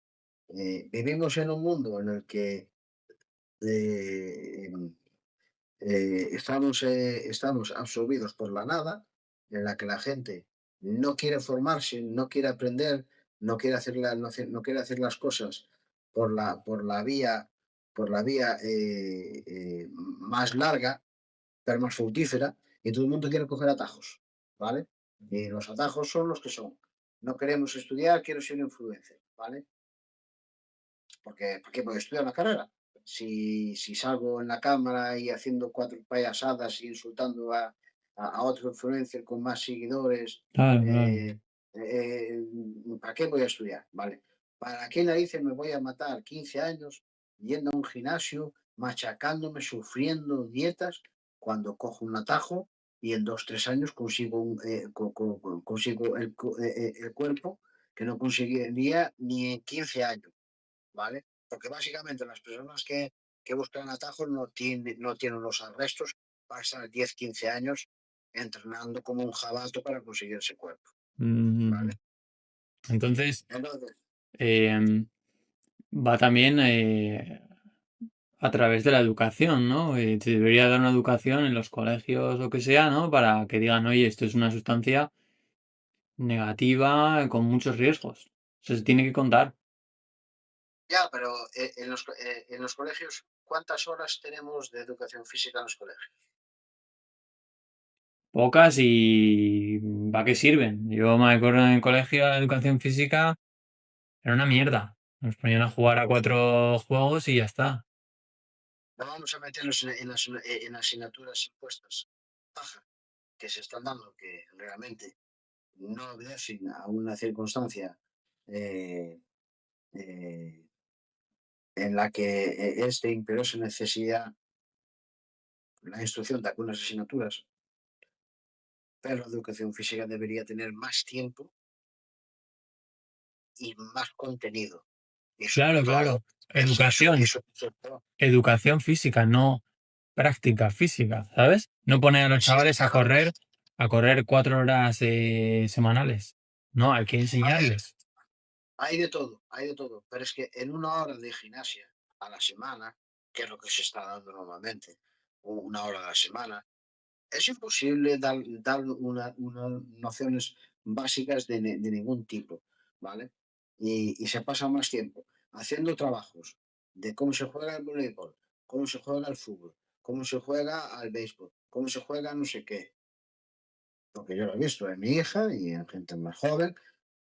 vivimos en un mundo en el que eh, estamos absorbidos por la nada, en la que la gente no quiere formarse, no quiere aprender, no quiere hacer las cosas por la vía más larga, pero más fructífera, y todo el mundo quiere coger atajos, ¿vale? Y los atajos son los que son. No queremos estudiar, quiero ser influencer, ¿vale? Porque, ¿para qué voy a estudiar una carrera? Si salgo en la cámara y haciendo cuatro payasadas y insultando a otro influencer con más seguidores, Claro, claro. eh, eh, ¿para qué voy a estudiar? ¿Vale? ¿Para qué narices me voy a matar 15 años yendo a un gimnasio, machacándome, sufriendo dietas, cuando cojo un atajo y en 2, 3 años consigo el cuerpo que no conseguiría ni en 15 años? ¿Vale? Porque básicamente las personas que buscan atajos no tienen los arrestos para estar 10 15 años entrenando como un jabato para conseguir ese cuerpo, ¿vale? Mm, entonces, Entonces, em, va también, a través de la educación, ¿no? Se debería dar una educación en los colegios o que sea, ¿no? Para que digan, oye, esto es una sustancia negativa con muchos riesgos. Eso se tiene que contar. Ya, pero en los colegios, ¿cuántas horas tenemos de educación física en los colegios? Pocas y ¿para qué sirven? Yo me acuerdo en el colegio la educación física era una mierda. Nos ponían a jugar a 4 juegos y ya está. No vamos a meternos en asignaturas impuestas, paja, que se están dando, que realmente no obedecen a una circunstancia eh, eh, en la que es de imperiosa necesidad la instrucción de algunas asignaturas, pero la educación física debería tener más tiempo y más contenido. Y sobre Claro, todo, claro. Educación. sobre todo, Educación física, no práctica física, ¿sabes? No poner a los sí, chavales claro. a correr 4 horas semanales. No, hay que A ver, enseñarles. hay de todo, pero es que en una hora de gimnasia a la semana, que es lo que se está dando normalmente, una hora a la semana, es imposible dar unas nociones básicas de ningún tipo, ¿vale? Y se pasa más tiempo haciendo trabajos de cómo se juega el voleibol, cómo se juega el fútbol, cómo se juega al béisbol, cómo se juega no sé qué. Porque yo lo he visto en mi hija y en gente más joven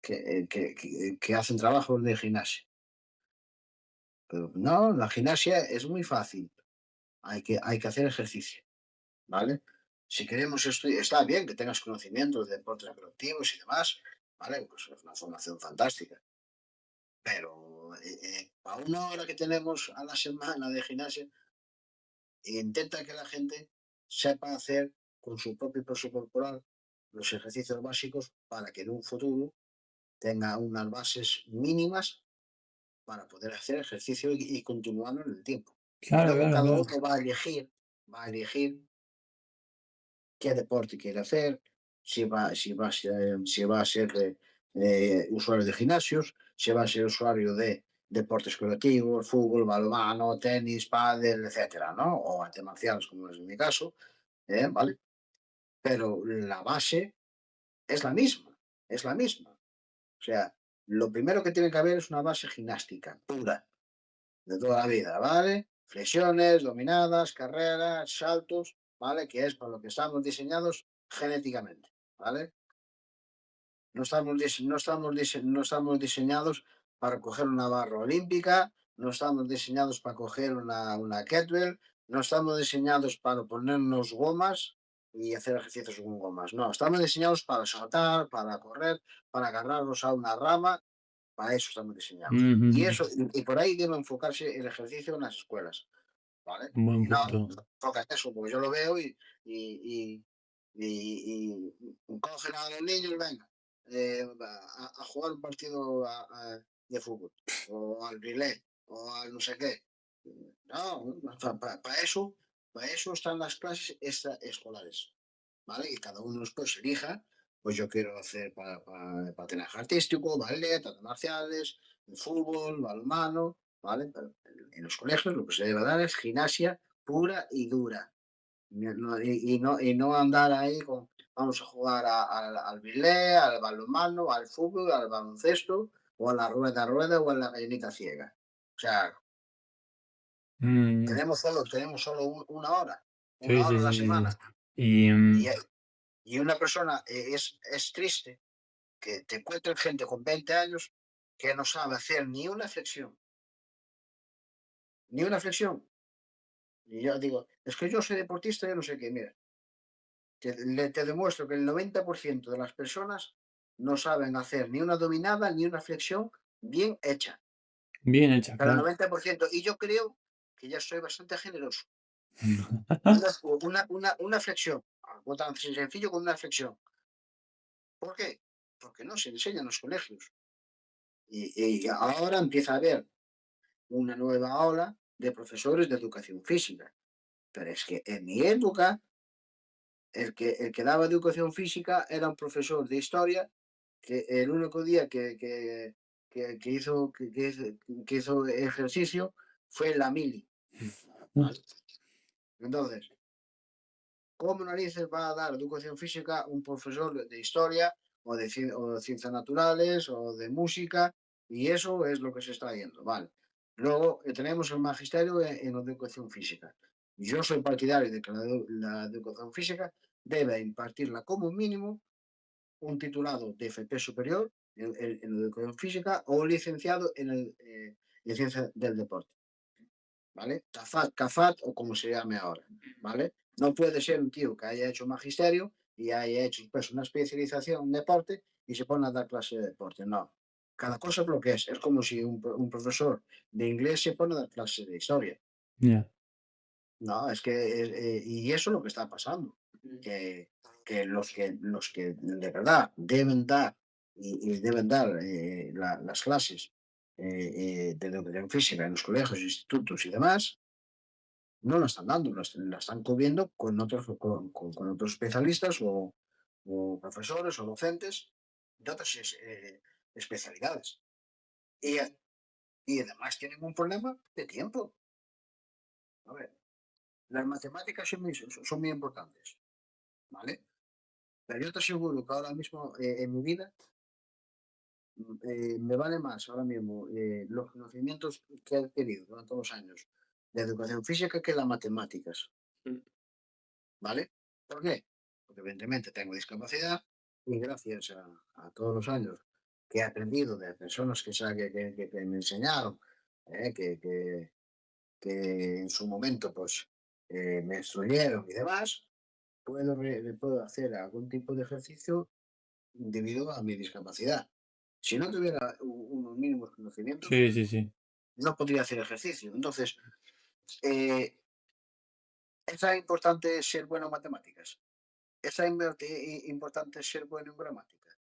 que hacen trabajos de gimnasia. Pero no, la gimnasia es muy fácil. Hay que hacer ejercicio. ¿Vale? Si queremos estudiar, está bien que tengas conocimientos de deportes colectivos y demás, ¿vale? Pues es una formación fantástica. Pero a una hora que tenemos a la semana de gimnasia, intenta que la gente sepa hacer con su propio peso corporal los ejercicios básicos para que en un futuro tenga unas bases mínimas para poder hacer ejercicio y continuarlo en el tiempo. Y Claro, luego claro, cada claro. uno va a elegir qué deporte quiere hacer, si va a ser usuario de gimnasios, si va a ser usuario de deportes colectivos, fútbol, balonmano, tenis, pádel, etcétera, ¿no? O artes marciales, como es en mi caso, ¿vale? Pero la base es la misma, es la misma. O sea, lo primero que tiene que haber es una base gimnástica, pura, de toda la vida, ¿vale? Flexiones, dominadas, carreras, saltos, ¿vale? Que es para lo que estamos diseñados genéticamente, ¿vale? No estamos diseñados para coger una barra olímpica, no estamos diseñados para coger una kettlebell, no estamos diseñados para ponernos gomas y hacer ejercicios con gomas. No, estamos diseñados para saltar, para correr, para agarrarnos a una rama, para eso estamos diseñados. Y Ujú. eso, y por ahí debe enfocarse el ejercicio en las escuelas, ¿vale? Buen Y no, punto. no enfoca en eso, porque yo lo veo y, y cogen a los niños, venga, a jugar un partido de fútbol, o al relé, o al no sé qué. No, para eso están las clases extraescolares, ¿vale? Y cada uno después elija, pues yo quiero hacer patinaje artístico, ballet, artes marciales, fútbol, balonmano, ¿vale? Pero en los colegios lo que se debe dar es gimnasia pura y dura. Y no andar ahí con, vamos a jugar al bilé, al balonmano, al fútbol, al baloncesto, o a la rueda rueda o a la gallinita ciega. O sea, Mm, tenemos solo sí, una sí, hora a la sí, sí, semana. sí. Y Y, y una persona es triste que te encuentres gente con 20 años que no sabe hacer ni una flexión. Y yo digo, es que yo soy deportista, yo no sé qué, mira, te demuestro que el 90% de las personas no saben hacer ni una dominada ni una flexión bien hecha. bien hecha, Pero el claro. 90%. Y yo creo que ya soy bastante generoso. Una flexión, algo tan sencillo como una flexión. ¿Por qué? Porque no se enseña en los colegios. Y ahora empieza a haber una nueva ola de profesores de educación física. Pero es que en mi época, el que daba educación física era un profesor de historia que el único día que hizo ejercicio fue la mili. ¿vale? Entonces, ¿cómo narices va a dar educación física un profesor de historia o de ciencias naturales o de música? Y eso es lo que se está yendo, ¿vale? Luego tenemos el magisterio en educación física. Yo soy partidario de que la educación física debe impartirla como mínimo un titulado de FP superior en educación física o un licenciado en ciencia del deporte. ¿Vale? CAFAT o como se llame ahora, ¿vale? No puede ser un tío que haya hecho magisterio y haya hecho pues, una especialización en deporte y se pone a dar clase de deporte, no. Cada cosa es lo que es como si un profesor de inglés se pone a dar clase de historia. Ya. No, es que, y eso es lo que está pasando, que, los que de verdad deben dar y deben dar las clases de educación física en los colegios, institutos y demás, no lo están dando, la están cubriendo con otros especialistas o profesores o docentes de otras especialidades. Y, y además tienen un problema de tiempo. A ver, las matemáticas son muy importantes, ¿vale? Pero yo te aseguro que ahora mismo en mi vida me vale más ahora mismo los conocimientos que he adquirido durante los años de educación física que las matemáticas. ¿Vale? ¿Por qué? Porque evidentemente tengo discapacidad y gracias a todos los años que he aprendido de personas que me enseñaron, que en su momento pues me instruyeron y demás, puedo hacer algún tipo de ejercicio debido a mi discapacidad. Si no tuviera unos mínimos conocimientos, Sí, sí, sí. no podría hacer ejercicio. Entonces, eh, ¿es tan importante ser bueno en matemáticas? ¿Es tan importante ser bueno en gramática?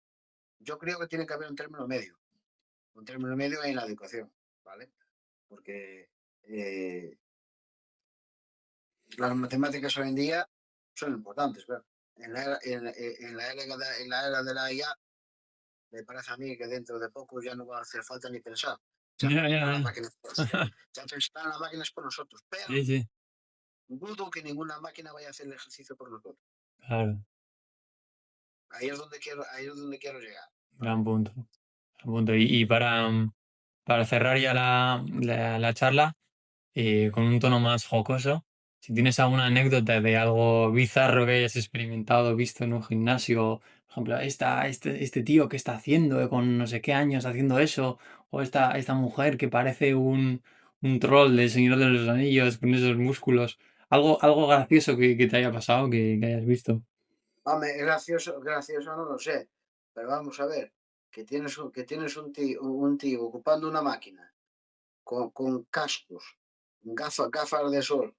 Yo creo que tiene que haber un término medio en la educación, ¿vale? Porque las matemáticas hoy en día son importantes, claro. En la era de la IA, me parece a mí que dentro de poco ya no va a hacer falta ni pensar. Ya Ya, pensarán ya, las ya. máquinas, ya pensarán las máquinas por nosotros, pero Sí, sí. dudo que ninguna máquina vaya a hacer el ejercicio por nosotros. Claro. Ahí es donde quiero llegar, Gran ¿vale? punto. Gran punto. Y para cerrar ya la charla, con un tono más jocoso, si tienes alguna anécdota de algo bizarro que hayas experimentado, visto en un gimnasio, por ejemplo, este tío que está haciendo con no sé qué años haciendo eso, o esta mujer que parece un troll del Señor de los Anillos con esos músculos, algo gracioso que te haya pasado, que hayas visto. Hombre, gracioso, gracioso no lo sé, pero vamos a ver, un tío ocupando una máquina con cascos, gafas de sol,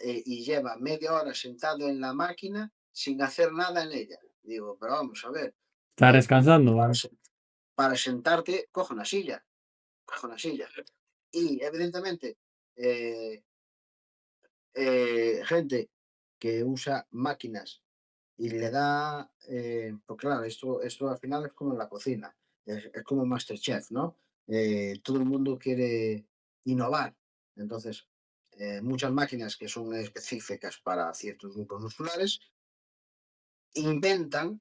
y lleva media hora sentado en la máquina sin hacer nada en ella. Digo, pero vamos a ver, ¿Estás eh, descansando? para, ¿Vale? se- para sentarte, coge una silla. Y evidentemente, eh, gente que usa máquinas y le da, pues claro, esto al final es como en la cocina, es como Masterchef, ¿no? Todo el mundo quiere innovar. Entonces, muchas máquinas que son específicas para ciertos grupos musculares inventan,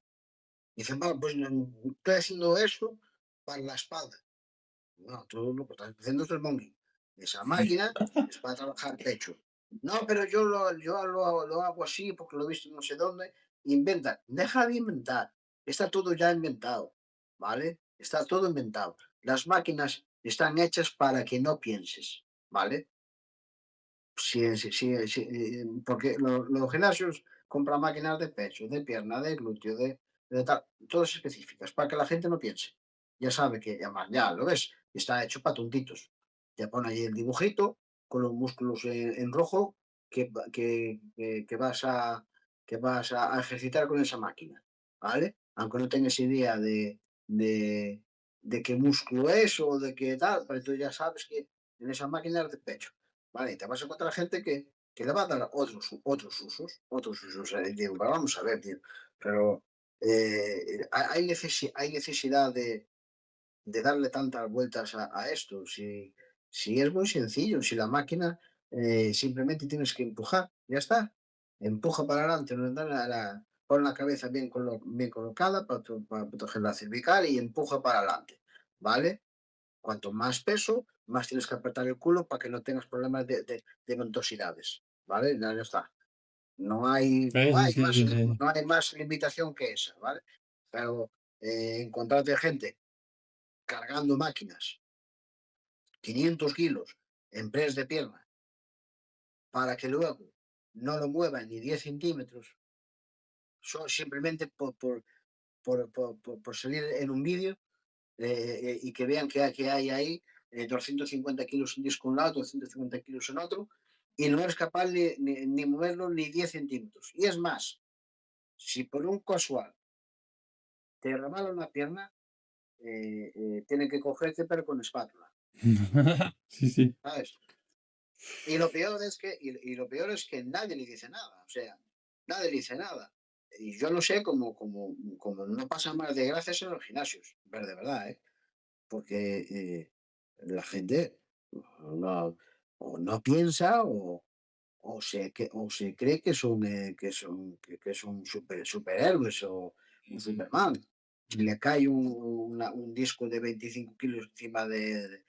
dicen, "Va, pues estoy haciendo eso para la espalda". No, tú lo que estás haciendo es el monkey. Esa máquina es para trabajar pecho. No, pero lo hago así porque lo he visto no sé dónde. Inventa. Deja de inventar. Está todo ya inventado. ¿Vale? Está todo inventado. Las máquinas están hechas para que no pienses. ¿Vale? Sí, sí, sí, sí, porque los gimnasios compran máquinas de pecho, de pierna, de glúteo, de tal, todas específicas, para que la gente no piense. Ya sabe que, además, ya lo ves, está hecho para tontitos. Te pone ahí el dibujito con los músculos en rojo que vas a ejercitar con esa máquina, ¿vale? Aunque no tengas idea de, de qué músculo es o de qué tal, pero tú ya sabes que en esa máquina es de pecho. Vale, y te vas a encontrar gente que le va a dar otros usos. Digo, pero vamos a ver, tío. Pero hay necesidad de darle tantas vueltas a esto. Si es muy sencillo, si la máquina simplemente tienes que empujar, ya está. Empuja para adelante, no da pon la cabeza bien colocada para proteger la cervical y empuja para adelante, ¿vale? Cuanto más peso, más tienes que apretar el culo para que no tengas problemas de ventosidades, ¿vale? Ya está. No hay, no Sí, hay sí, más, sí, sí. no hay más limitación que esa, ¿vale? Pero encontrarte gente cargando máquinas, 500 kilos en press de pierna, para que luego no lo muevan ni 10 centímetros, simplemente por salir en un vídeo y que vean que hay ahí 250 kilos en disco un lado, 250 kilos en otro, y no eres capaz ni moverlo ni 10 centímetros. Y es más, si por un casual te remala una pierna, tienen que cogerte pero con espátula, Sí, sí. ¿sabes? Y lo peor es que nadie le dice nada, o sea, nadie le dice nada. Y yo no sé cómo no pasa más desgracias en los gimnasios, ver de verdad, ¿eh? Porque la gente no, o no piensa o se cree que son superhéroes o un Superman. Le cae un disco de 25 kilos encima de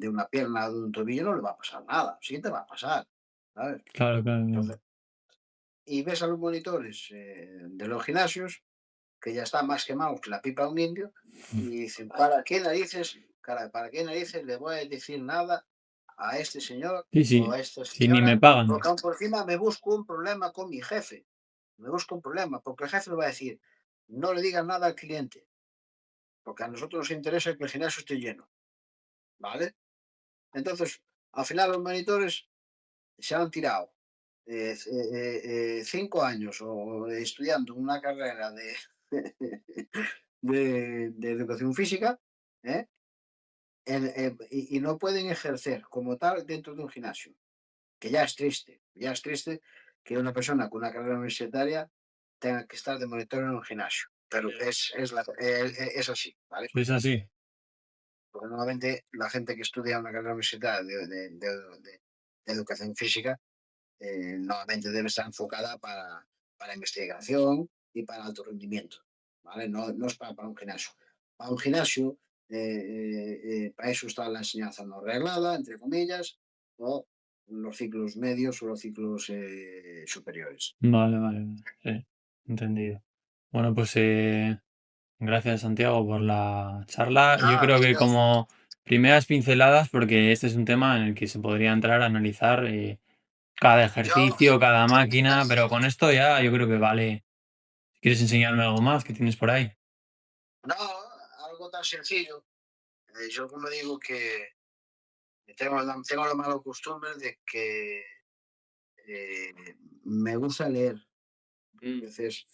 una pierna o de un tobillo, no le va a pasar nada. Sí te va a pasar, ¿sabes? Claro, claro, claro. Entonces, y ves a los monitores de los gimnasios que ya están más quemados que la pipa de un indio y dicen, ¿para qué narices le voy a decir nada a este señor Sí, o sí. a esta Sí, ni me señora? pagan. Porque aún por encima me busco un problema con mi jefe. Me busco un problema, porque el jefe me va a decir, no le digas nada al cliente, porque a nosotros nos interesa que el gimnasio esté lleno, ¿vale? Entonces, al final los monitores se han tirado 5 años estudiando una carrera de educación física, ¿eh? Y no pueden ejercer como tal dentro de un gimnasio, que ya es triste que una persona con una carrera universitaria tenga que estar de monitor en un gimnasio, pero es así, ¿vale? Sí, es así. Porque normalmente la gente que estudia una carrera universitaria de educación física normalmente debe estar enfocada para investigación y para alto rendimiento, ¿vale? No es para un gimnasio. Para un gimnasio, para eso está la enseñanza no reglada, entre comillas, o los ciclos medios o los ciclos superiores. Vale, vale, vale. Sí, entendido. Bueno, pues gracias, Santiago, por la charla. Yo Ah, creo que tío. como primeras pinceladas, porque este es un tema en el que se podría entrar a analizar cada Yo, ejercicio, cada máquina, pero con esto ya yo creo que vale. Si quieres enseñarme algo más que tienes por ahí. no, algo tan sencillo. Yo como digo que tengo la mala costumbre de que eh, me gusta leer. Mm. Entonces,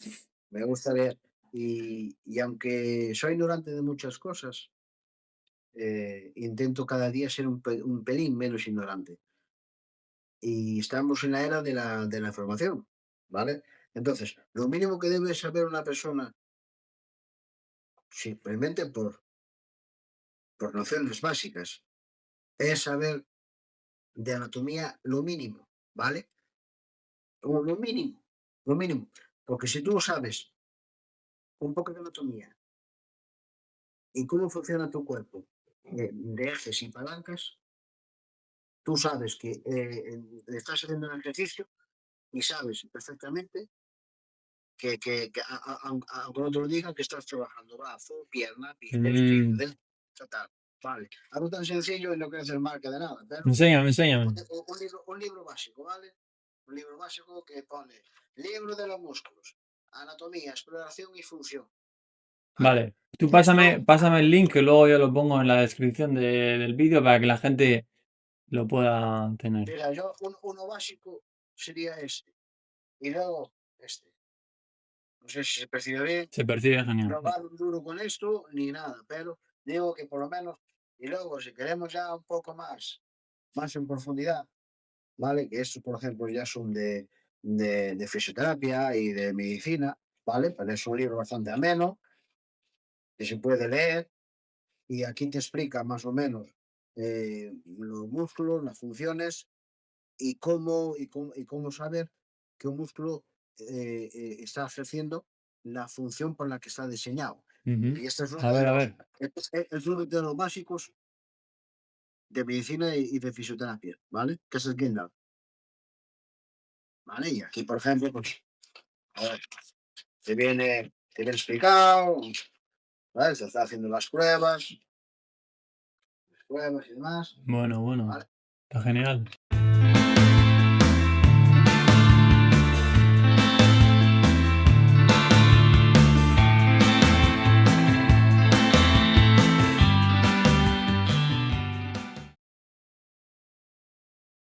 me gusta leer. Y aunque soy ignorante de muchas cosas, intento cada día ser un pelín menos ignorante. Y estamos en la era de la información, ¿vale? Entonces, lo mínimo que debe saber una persona, simplemente por nociones básicas, es saber de anatomía lo mínimo, ¿vale? O lo mínimo, lo mínimo. Porque si tú sabes un poco de anatomía y cómo funciona tu cuerpo de ejes y palancas, tú sabes que estás haciendo un ejercicio y sabes perfectamente aunque no te lo digan, que estás trabajando brazo, pierna, bíceps, Mm. tríceps, tal. Vale. Algo tan sencillo y no quiero hacer marca de nada, pero Enséñame, enséñame. un libro básico, ¿vale? Un libro básico que pone libro de los músculos, anatomía, exploración y función, ¿vale? Vale. Tú pásame, Esto, pásame el link que luego yo lo pongo en la descripción del vídeo para que la gente lo pueda tener. mira, uno básico sería este. Y luego este. No sé si se percibe bien. Se percibe genial. No va duro con esto ni nada, pero digo que por lo menos, y luego si queremos ya un poco más en profundidad, ¿vale? Que estos, por ejemplo, ya son de fisioterapia y de medicina, ¿vale? Pero es un libro bastante ameno, que se puede leer, y aquí te explica más o menos los músculos, las funciones, y cómo saber que un músculo está ejerciendo la función por la que está diseñado. Ujú. Y este es uno A de ver, a los, ver. es uno de los básicos de medicina y de fisioterapia, ¿vale? Que es el Gindal, ¿vale? Y aquí, por ejemplo, pues, a ver, te viene explicado, ¿vale? Se está haciendo las pruebas y demás, Bueno, bueno. ¿vale? Está genial.